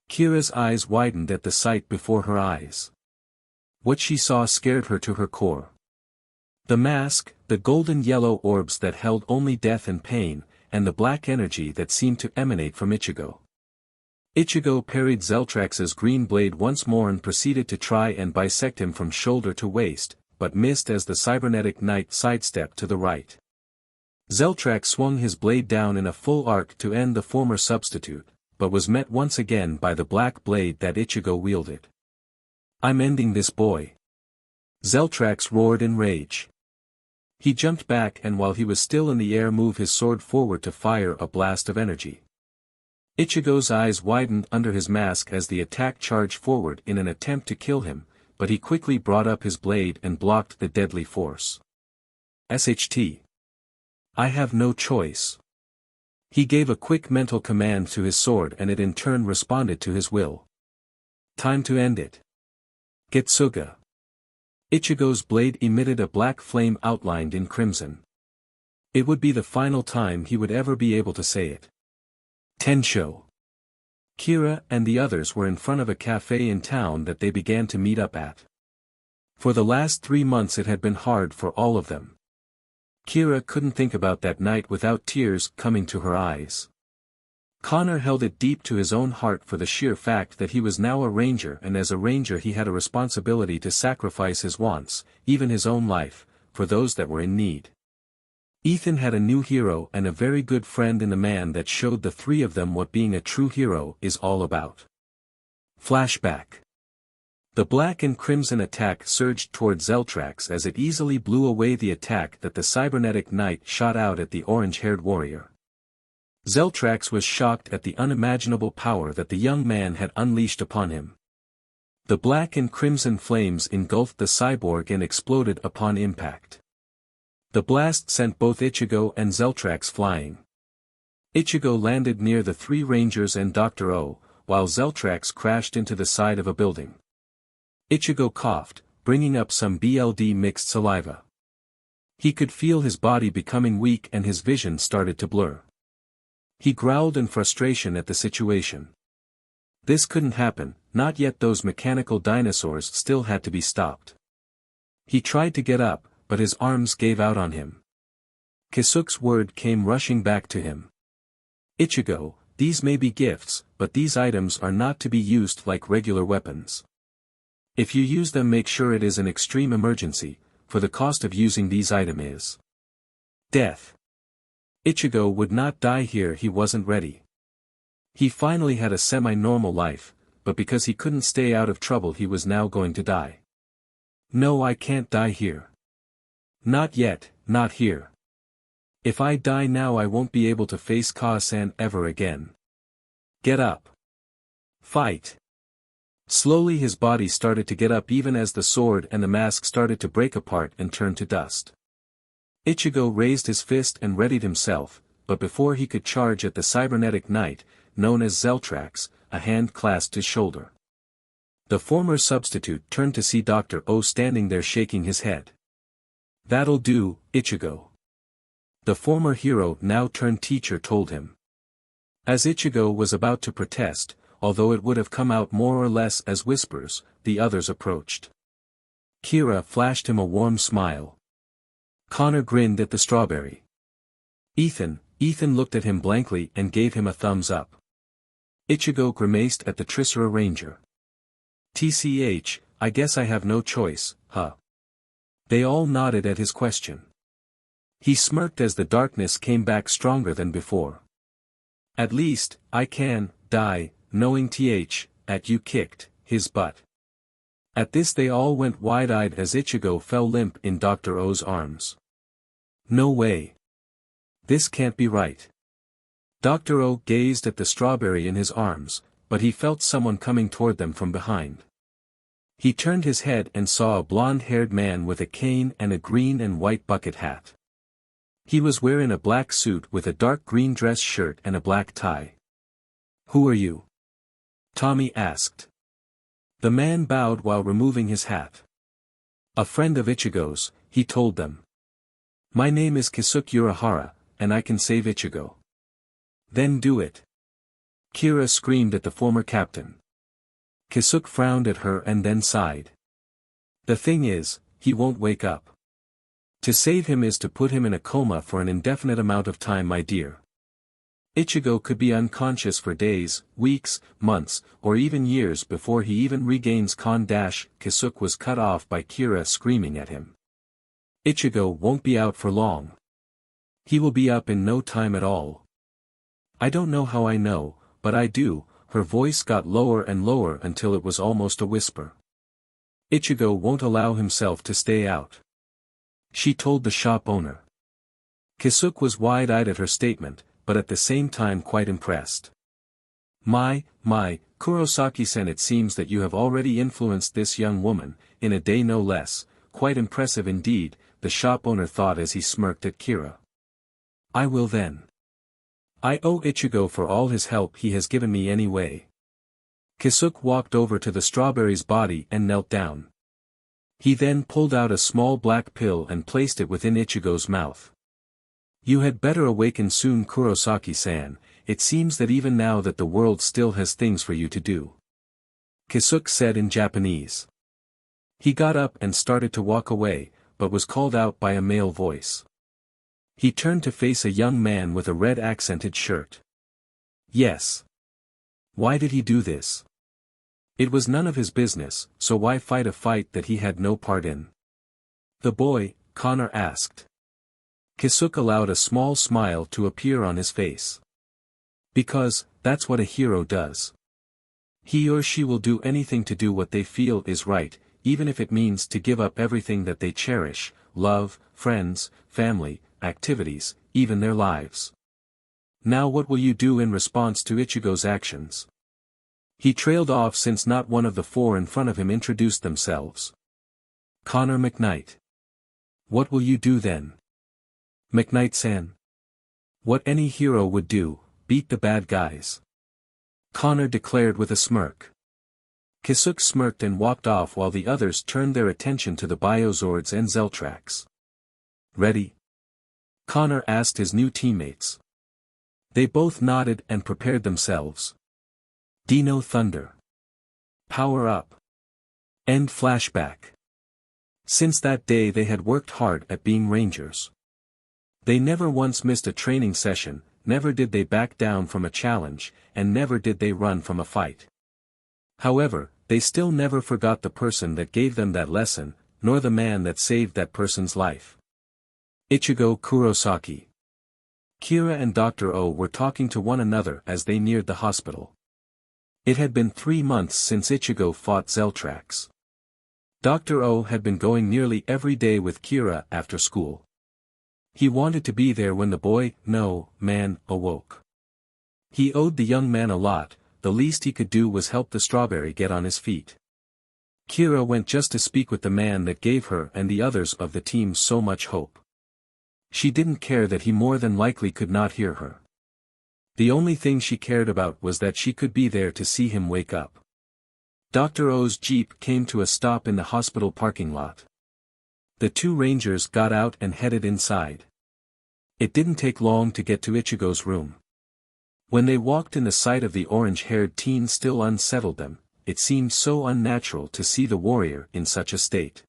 Kira's eyes widened at the sight before her eyes. What she saw scared her to her core. The mask, the golden yellow orbs that held only death and pain, and the black energy that seemed to emanate from Ichigo. Ichigo parried Zeltrax's green blade once more and proceeded to try and bisect him from shoulder to waist, but missed as the cybernetic knight sidestepped to the right. Zeltrax swung his blade down in a full arc to end the former substitute, but was met once again by the black blade that Ichigo wielded. I'm ending this boy. Zeltrax roared in rage. He jumped back and while he was still in the air moved his sword forward to fire a blast of energy. Ichigo's eyes widened under his mask as the attack charged forward in an attempt to kill him, but he quickly brought up his blade and blocked the deadly force. SHT. I have no choice. He gave a quick mental command to his sword and it in turn responded to his will. Time to end it. Getsuga. Ichigo's blade emitted a black flame outlined in crimson. It would be the final time he would ever be able to say it. Tensho. Kira and the others were in front of a cafe in town that they began to meet up at. For the last 3 months it had been hard for all of them. Kira couldn't think about that night without tears coming to her eyes. Connor held it deep to his own heart for the sheer fact that he was now a ranger and as a ranger he had a responsibility to sacrifice his wants, even his own life, for those that were in need. Ethan had a new hero and a very good friend in the man that showed the three of them what being a true hero is all about. Flashback. The black and crimson attack surged toward Zeltrax as it easily blew away the attack that the cybernetic knight shot out at the orange-haired warrior. Zeltrax was shocked at the unimaginable power that the young man had unleashed upon him. The black and crimson flames engulfed the cyborg and exploded upon impact. The blast sent both Ichigo and Zeltrax flying. Ichigo landed near the 3 rangers and Dr. O, while Zeltrax crashed into the side of a building. Ichigo coughed, bringing up some BLD mixed saliva. He could feel his body becoming weak and his vision started to blur. He growled in frustration at the situation. This couldn't happen, not yet those mechanical dinosaurs still had to be stopped. He tried to get up, but his arms gave out on him. Kisuke's word came rushing back to him. Ichigo, these may be gifts, but these items are not to be used like regular weapons. If you use them make sure it is an extreme emergency, for the cost of using these items is death. Ichigo would not die here, he wasn't ready. He finally had a semi-normal life, but because he couldn't stay out of trouble he was now going to die. No, I can't die here. Not yet, not here. If I die now I won't be able to face Ka-san ever again. Get up. Fight. Slowly his body started to get up even as the sword and the mask started to break apart and turn to dust. Ichigo raised his fist and readied himself, but before he could charge at the cybernetic knight, known as Zeltrax, a hand clasped his shoulder. The former substitute turned to see Dr. O standing there shaking his head. That'll do, Ichigo. The former hero now turned teacher told him. As Ichigo was about to protest, although it would have come out more or less as whispers, the others approached. Kira flashed him a warm smile. Connor grinned at the strawberry. Ethan looked at him blankly and gave him a thumbs up. Ichigo grimaced at the Tricera Ranger. TCH, I guess I have no choice, huh? They all nodded at his question. He smirked as the darkness came back stronger than before. At least, I can die, knowing that you kicked his butt. At this they all went wide-eyed as Ichigo fell limp in Dr. O's arms. No way. This can't be right. Dr. O gazed at the strawberry in his arms, but he felt someone coming toward them from behind. He turned his head and saw a blonde-haired man with a cane and a green and white bucket hat. He was wearing a black suit with a dark green dress shirt and a black tie. "Who are you?" Tommy asked. The man bowed while removing his hat. "A friend of Ichigo's," he told them. "My name is Kisuke Urahara, and I can save Ichigo." "Then do it." Kira screamed at the former captain. Kisuke frowned at her and then sighed. "The thing is, he won't wake up. To save him is to put him in a coma for an indefinite amount of time, my dear. Ichigo could be unconscious for days, weeks, months, or even years before he even regains con-. Kisuke was cut off by Kira screaming at him. "Ichigo won't be out for long. He will be up in no time at all." "I don't know how I know, but I do." Her voice got lower and lower until it was almost a whisper. "Ichigo won't allow himself to stay out," she told the shop owner. Kisuke was wide-eyed at her statement, but at the same time quite impressed. My, Kurosaki-sen, it seems that you have already influenced this young woman, in a day no less, quite impressive indeed," the shop owner thought as he smirked at Kira. "I will then. I owe Ichigo for all his help he has given me anyway." Kisuke walked over to the strawberry's body and knelt down. He then pulled out a small black pill and placed it within Ichigo's mouth. "You had better awaken soon, Kurosaki-san. It seems that even now that the world still has things for you to do," Kisuke said in Japanese. He got up and started to walk away, but was called out by a male voice. He turned to face a young man with a red accented shirt. Yes. Why did he do this? It was none of his business, so why fight a fight that he had no part in? The boy, Connor asked. Kisuke allowed a small smile to appear on his face. Because, that's what a hero does. He or she will do anything to do what they feel is right, even if it means to give up everything that they cherish, love, friends, family, activities, even their lives. Now what will you do in response to Ichigo's actions? He trailed off since not one of the four in front of him introduced themselves. Connor McKnight. What will you do then? McKnight-san. What any hero would do, beat the bad guys. Connor declared with a smirk. Kisuke smirked and walked off while the others turned their attention to the Biozords and Zeltrax. Ready? Connor asked his new teammates. They both nodded and prepared themselves. Dino Thunder. Power up. End flashback. Since that day they had worked hard at being rangers. They never once missed a training session, never did they back down from a challenge, and never did they run from a fight. However, they still never forgot the person that gave them that lesson, nor the man that saved that person's life. Ichigo Kurosaki. Kira and Dr. O were talking to one another as they neared the hospital. It had been 3 months since Ichigo fought Zeltrax. Dr. O had been going nearly every day with Kira after school. He wanted to be there when the man awoke. He owed the young man a lot, the least he could do was help the strawberry get on his feet. Kira went just to speak with the man that gave her and the others of the team so much hope. She didn't care that he more than likely could not hear her. The only thing she cared about was that she could be there to see him wake up. Dr. O's jeep came to a stop in the hospital parking lot. The 2 rangers got out and headed inside. It didn't take long to get to Ichigo's room. When they walked in, the sight of the orange-haired teen still unsettled them. It seemed so unnatural to see the warrior in such a state.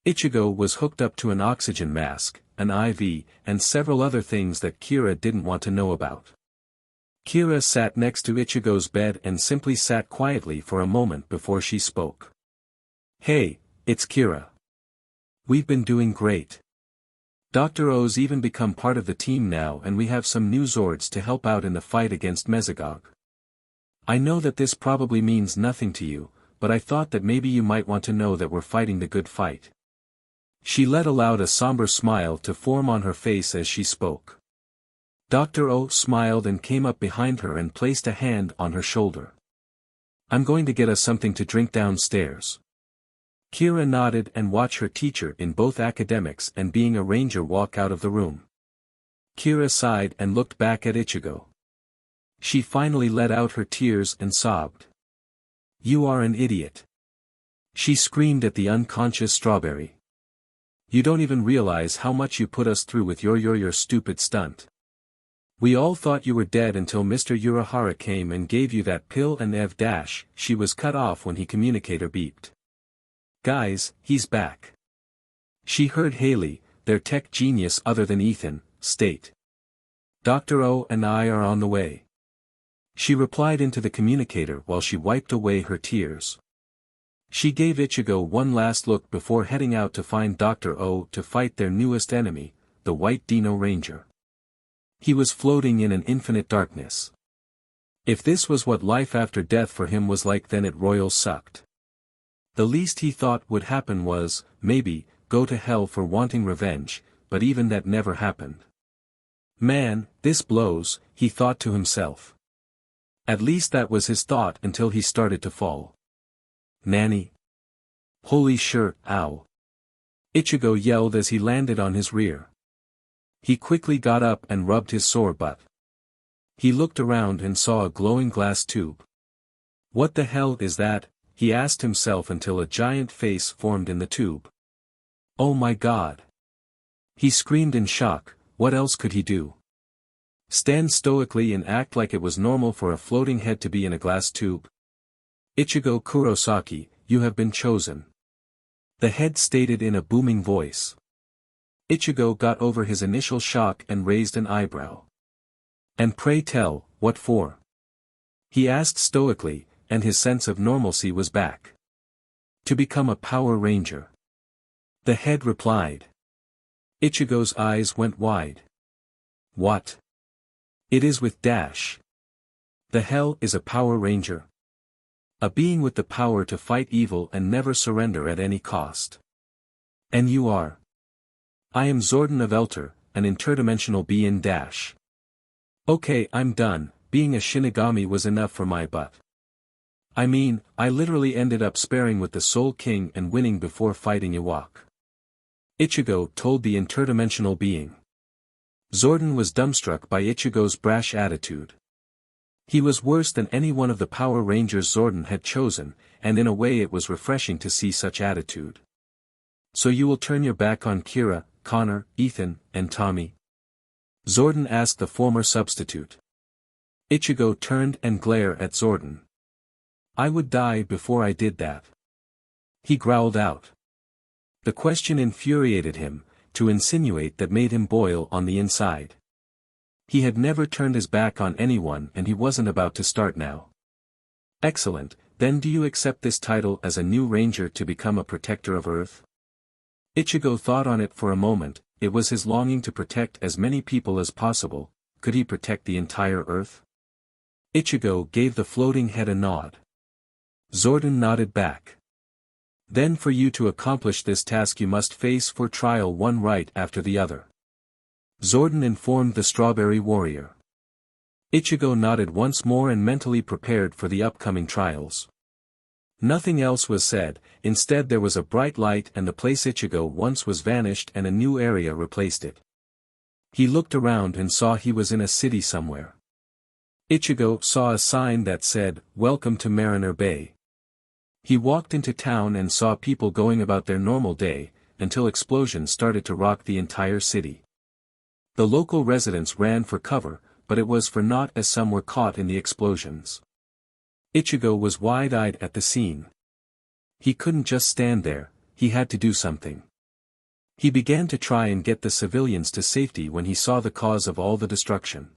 Ichigo was hooked up to an oxygen mask, an IV, and several other things that Kira didn't want to know about. Kira sat next to Ichigo's bed and simply sat quietly for a moment before she spoke. Hey, it's Kira. We've been doing great. Dr. O's even become part of the team now, and we have some new Zords to help out in the fight against Mesogog. I know that this probably means nothing to you, but I thought that maybe you might want to know that we're fighting the good fight. She let out a somber smile to form on her face as she spoke. Dr. O smiled and came up behind her and placed a hand on her shoulder. I'm going to get us something to drink downstairs. Kira nodded and watched her teacher in both academics and being a ranger walk out of the room. Kira sighed and looked back at Ichigo. She finally let out her tears and sobbed. You are an idiot. She screamed at the unconscious Strawberry. You don't even realize how much you put us through with your stupid stunt. We all thought you were dead until Mr. Urahara came and gave you that pill and she was cut off when he communicator beeped. Guys, he's back. She heard Haley, their tech genius other than Ethan, state. Dr. O and I are on the way. She replied into the communicator while she wiped away her tears. She gave Ichigo one last look before heading out to find Dr. O to fight their newest enemy, the White Dino Ranger. He was floating in an infinite darkness. If this was what life after death for him was like, then it royal sucked. The least he thought would happen was, maybe, go to hell for wanting revenge, but even that never happened. Man, this blows, he thought to himself. At least that was his thought until he started to fall. Nanny. Holy shirt, ow. Ichigo yelled as he landed on his rear. He quickly got up and rubbed his sore butt. He looked around and saw a glowing glass tube. What the hell is that? He asked himself until a giant face formed in the tube. Oh my god. He screamed in shock. What else could he do? Stand stoically and act like it was normal for a floating head to be in a glass tube? Ichigo Kurosaki, you have been chosen. The head stated in a booming voice. Ichigo got over his initial shock and raised an eyebrow. And pray tell, what for? He asked stoically, and his sense of normalcy was back. To become a Power Ranger. The head replied. Ichigo's eyes went wide. What? It is with Dash. The hell is a Power Ranger? A being with the power to fight evil and never surrender at any cost. And you are? I am Zordon of Elter, an interdimensional being Dash. Okay, I'm done, being a Shinigami was enough for my butt. I mean, I literally ended up sparing with the Soul King and winning before fighting Iwak. Ichigo told the interdimensional being. Zordon was dumbstruck by Ichigo's brash attitude. He was worse than any one of the Power Rangers Zordon had chosen, and in a way it was refreshing to see such attitude. So you will turn your back on Kira, Connor, Ethan, and Tommy? Zordon asked the former substitute. Ichigo turned and glared at Zordon. I would die before I did that. He growled out. The question infuriated him, to insinuate that made him boil on the inside. He had never turned his back on anyone and he wasn't about to start now. Excellent, then do you accept this title as a new ranger to become a protector of Earth? Ichigo thought on it for a moment. It was his longing to protect as many people as possible. Could he protect the entire Earth? Ichigo gave the floating head a nod. Zordon nodded back. Then for you to accomplish this task you must face for trial one right after the other. Zordon informed the Strawberry Warrior. Ichigo nodded once more and mentally prepared for the upcoming trials. Nothing else was said, instead there was a bright light and the place Ichigo once was vanished and a new area replaced it. He looked around and saw he was in a city somewhere. Ichigo saw a sign that said, "Welcome to Mariner Bay." He walked into town and saw people going about their normal day, until explosions started to rock the entire city. The local residents ran for cover, but it was for naught as some were caught in the explosions. Ichigo was wide-eyed at the scene. He couldn't just stand there, he had to do something. He began to try and get the civilians to safety when he saw the cause of all the destruction.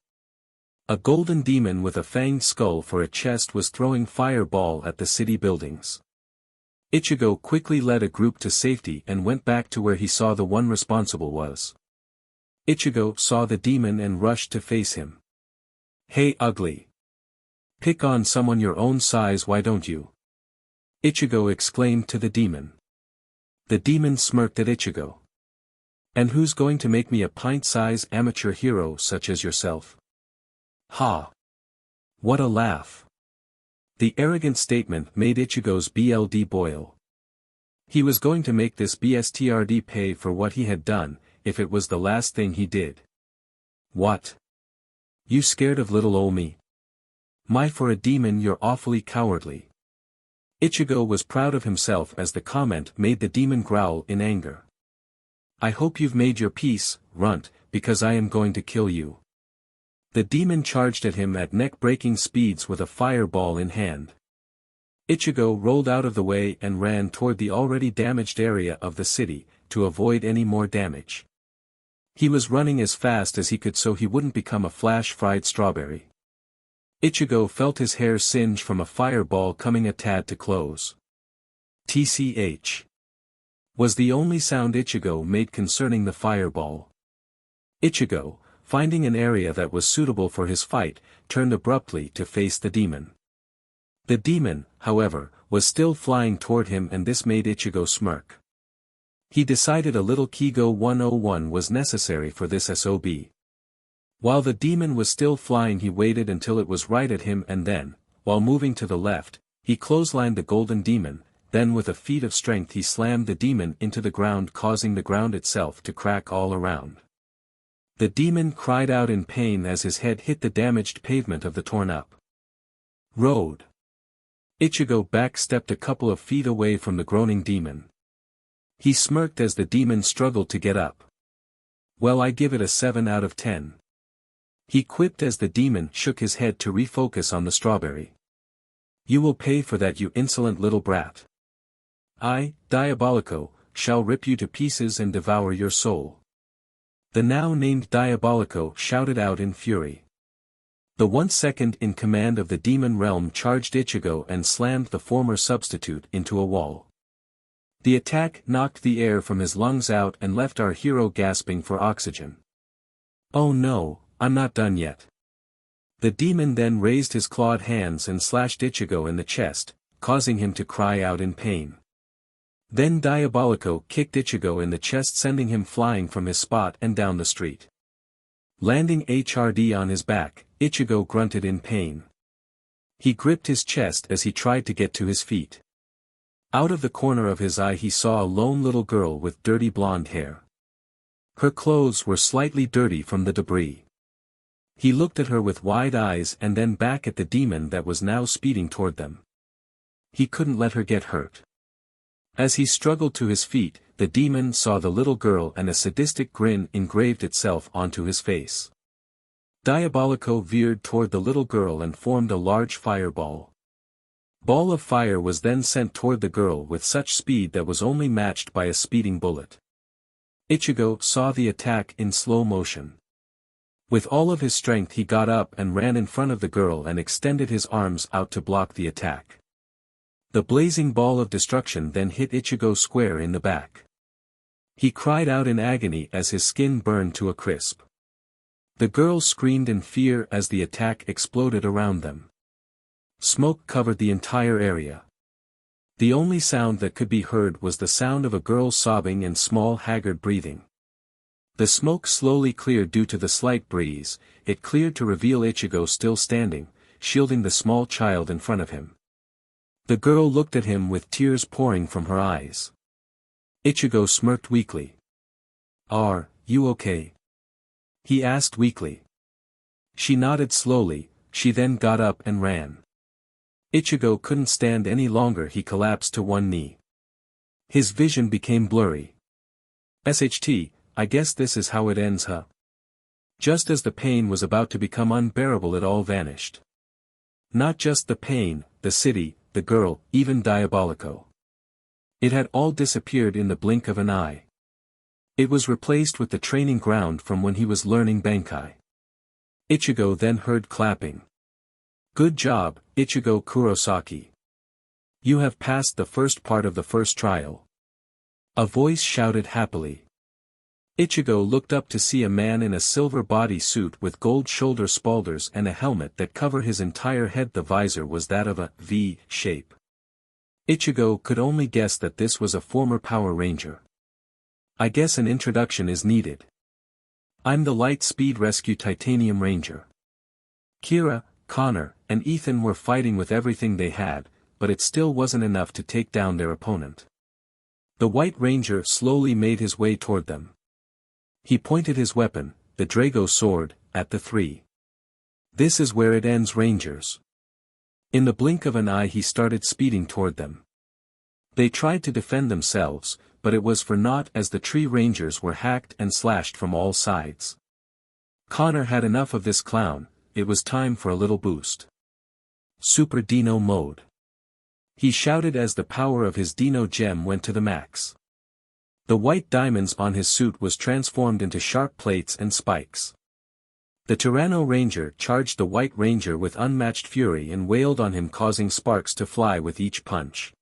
A golden demon with a fanged skull for a chest was throwing fireball at the city buildings. Ichigo quickly led a group to safety and went back to where he saw the one responsible was. Ichigo saw the demon and rushed to face him. "Hey ugly! Pick on someone your own size, why don't you?" Ichigo exclaimed to the demon. The demon smirked at Ichigo. "And who's going to make me a pint-size amateur hero such as yourself?" Ha! What a laugh! The arrogant statement made Ichigo's BLD boil. He was going to make this BSTRD pay for what he had done, if it was the last thing he did. "What? You scared of little ol' me? My, for a demon you're awfully cowardly." Ichigo was proud of himself as the comment made the demon growl in anger. "I hope you've made your peace, runt, because I am going to kill you." The demon charged at him at neck-breaking speeds with a fireball in hand. Ichigo rolled out of the way and ran toward the already damaged area of the city, to avoid any more damage. He was running as fast as he could so he wouldn't become a flash-fried strawberry. Ichigo felt his hair singe from a fireball coming a tad too close. "TCH" was the only sound Ichigo made concerning the fireball. Ichigo, finding an area that was suitable for his fight, turned abruptly to face the demon. The demon, however, was still flying toward him, and this made Ichigo smirk. He decided a little Kigo 101 was necessary for this SOB. While the demon was still flying, he waited until it was right at him, and then, while moving to the left, he clotheslined the golden demon. Then with a feat of strength he slammed the demon into the ground, causing the ground itself to crack all around. The demon cried out in pain as his head hit the damaged pavement of the torn-up road. Ichigo backstepped a couple of feet away from the groaning demon. He smirked as the demon struggled to get up. "Well, I give it a 7 out of 10. He quipped as the demon shook his head to refocus on the strawberry. "You will pay for that, you insolent little brat. I, Diabolico, shall rip you to pieces and devour your soul." The now named Diabolico shouted out in fury. The once second in command of the demon realm charged Ichigo and slammed the former substitute into a wall. The attack knocked the air from his lungs out and left our hero gasping for oxygen. "Oh no, I'm not done yet." The demon then raised his clawed hands and slashed Ichigo in the chest, causing him to cry out in pain. Then Diabolico kicked Ichigo in the chest, sending him flying from his spot and down the street. Landing HRD on his back, Ichigo grunted in pain. He gripped his chest as he tried to get to his feet. Out of the corner of his eye he saw a lone little girl with dirty blonde hair. Her clothes were slightly dirty from the debris. He looked at her with wide eyes and then back at the demon that was now speeding toward them. He couldn't let her get hurt. As he struggled to his feet, the demon saw the little girl and a sadistic grin engraved itself onto his face. Diabolico veered toward the little girl and formed a large fireball. Ball of fire was then sent toward the girl with such speed that was only matched by a speeding bullet. Ichigo saw the attack in slow motion. With all of his strength he got up and ran in front of the girl and extended his arms out to block the attack. The blazing ball of destruction then hit Ichigo square in the back. He cried out in agony as his skin burned to a crisp. The girl screamed in fear as the attack exploded around them. Smoke covered the entire area. The only sound that could be heard was the sound of a girl sobbing and small haggard breathing. The smoke slowly cleared due to the slight breeze. It cleared to reveal Ichigo still standing, shielding the small child in front of him. The girl looked at him with tears pouring from her eyes. Ichigo smirked weakly. "Are you okay?" he asked weakly. She nodded slowly. She then got up and ran. Ichigo couldn't stand any longer. He collapsed to one knee. His vision became blurry. "SHT, I guess this is how it ends, huh?" Just as the pain was about to become unbearable, it all vanished. Not just the pain, the city, the girl, even Diabolico. It had all disappeared in the blink of an eye. It was replaced with the training ground from when he was learning Bankai. Ichigo then heard clapping. "Good job, Ichigo Kurosaki. You have passed the first part of the first trial." A voice shouted happily. Ichigo looked up to see a man in a silver body suit with gold shoulder spalders and a helmet that covered his entire head. The visor was that of a V shape. Ichigo could only guess that this was a former Power Ranger. I guess an introduction is needed. I'm the Light Speed Rescue Titanium Ranger. Kira, Connor, and Ethan were fighting with everything they had, but it still wasn't enough to take down their opponent. The White Ranger slowly made his way toward them. He pointed his weapon, the Drago sword, at the three. This is where it ends, Rangers. In the blink of an eye he started speeding toward them. They tried to defend themselves, but it was for naught as the Tree Rangers were hacked and slashed from all sides. Connor had enough of this clown. It was time for a little boost. Super Dino mode. He shouted as the power of his Dino gem went to the max. The white diamonds on his suit was transformed into sharp plates and spikes. The Tyranno Ranger charged the White Ranger with unmatched fury and wailed on him, causing sparks to fly with each punch.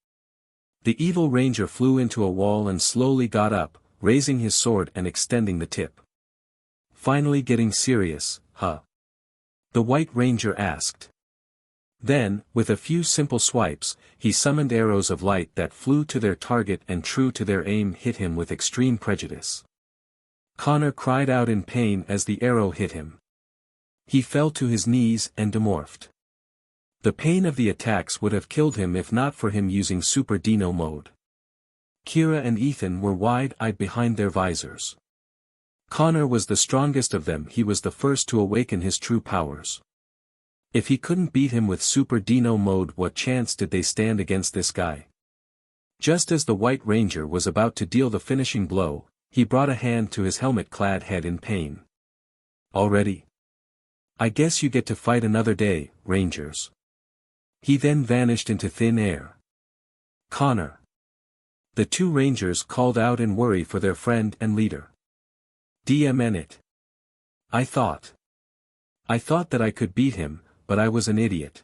The evil Ranger flew into a wall and slowly got up, raising his sword and extending the tip. Finally getting serious, huh? The White Ranger asked. Then, with a few simple swipes, he summoned arrows of light that flew to their target and, true to their aim, hit him with extreme prejudice. Connor cried out in pain as the arrow hit him. He fell to his knees and demorphed. The pain of the attacks would have killed him if not for him using Super Dino mode. Kira and Ethan were wide-eyed behind their visors. Connor was the strongest of them. He was the first to awaken his true powers. If he couldn't beat him with Super Dino mode, what chance did they stand against this guy? Just as the White Ranger was about to deal the finishing blow, he brought a hand to his helmet-clad head in pain. Already? I guess you get to fight another day, Rangers. He then vanished into thin air. Connor. The two Rangers called out in worry for their friend and leader. DMN. I thought that I could beat him, but I was an idiot.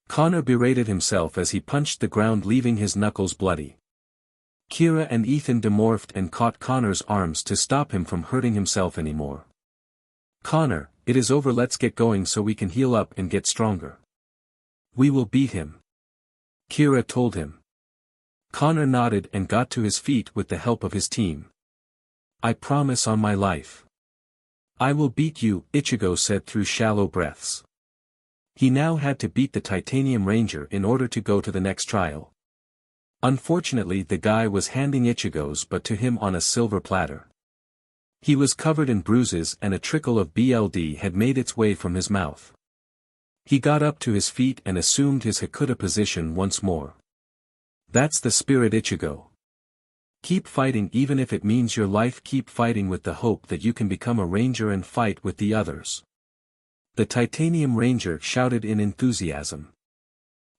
Connor berated himself as he punched the ground, leaving his knuckles bloody. Kira and Ethan demorphed and caught Connor's arms to stop him from hurting himself anymore. Connor, it is over, let's get going so we can heal up and get stronger. We will beat him. Kira told him. Connor nodded and got to his feet with the help of his team. I promise on my life. I will beat you, Ichigo said through shallow breaths. He now had to beat the Titanium Ranger in order to go to the next trial. Unfortunately, the guy was handing Ichigo's but to him on a silver platter. He was covered in bruises and a trickle of blood had made its way from his mouth. He got up to his feet and assumed his Hakuta position once more. That's the spirit, Ichigo. Keep fighting even if it means your life. Keep fighting with the hope that you can become a ranger and fight with the others. The Titanium Ranger shouted in enthusiasm.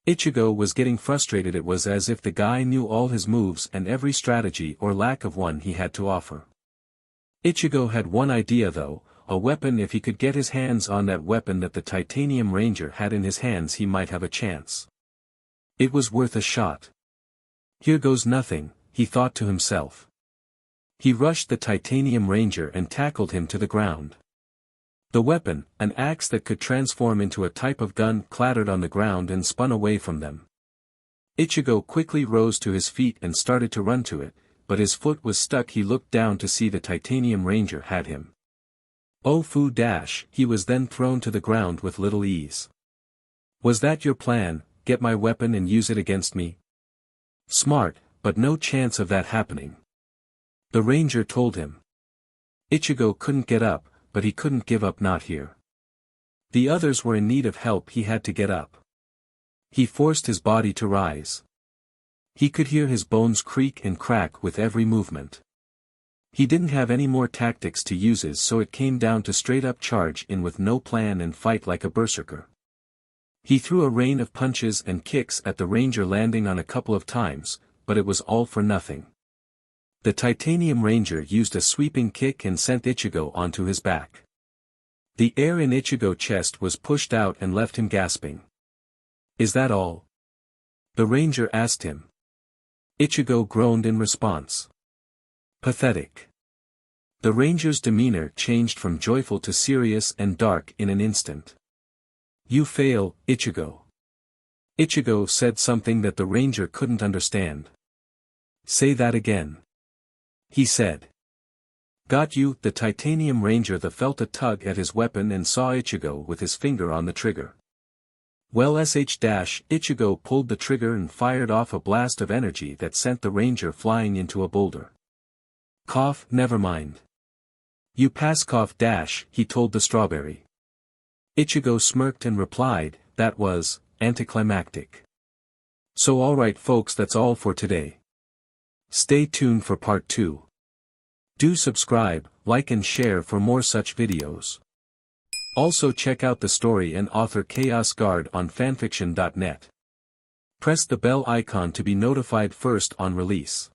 Ichigo was getting frustrated. It was as if the guy knew all his moves and every strategy or lack of one he had to offer. Ichigo had one idea though, a weapon. If he could get his hands on that weapon that the Titanium Ranger had in his hands, he might have a chance. It was worth a shot. Here goes nothing, he thought to himself. He rushed the Titanium Ranger and tackled him to the ground. The weapon, an axe that could transform into a type of gun, clattered on the ground and spun away from them. Ichigo quickly rose to his feet and started to run to it, but his foot was stuck. He looked down to see the Titanium Ranger had him. Oh fu dash, he was then thrown to the ground with little ease. Was that your plan, get my weapon and use it against me? Smart, but no chance of that happening. The Ranger told him. Ichigo couldn't get up, but he couldn't give up, not here. The others were in need of help. He had to get up. He forced his body to rise. He could hear his bones creak and crack with every movement. He didn't have any more tactics to use, so it came down to straight up charge in with no plan and fight like a berserker. He threw a rain of punches and kicks at the Ranger, landing on a couple of times, but it was all for nothing. The Titanium Ranger used a sweeping kick and sent Ichigo onto his back. The air in Ichigo's chest was pushed out and left him gasping. Is that all? The Ranger asked him. Ichigo groaned in response. Pathetic. The ranger's demeanor changed from joyful to serious and dark in an instant. "You fail, Ichigo." Ichigo said something that the ranger couldn't understand. "Say that again," he said. "Got you." The titanium ranger felt a tug at his weapon and saw Ichigo with his finger on the trigger. Well, Ichigo pulled the trigger and fired off a blast of energy that sent the ranger flying into a boulder. "Cough, never mind. You pass." He told the strawberry. Ichigo smirked and replied, "That was anticlimactic." So alright folks, that's all for today. Stay tuned for part 2. Do subscribe, like and share for more such videos. Also check out the story and author Chaos Guard on FANFICTIONnet. Press the bell icon to be notified first on release.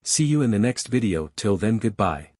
See you in the next video. Till then, goodbye.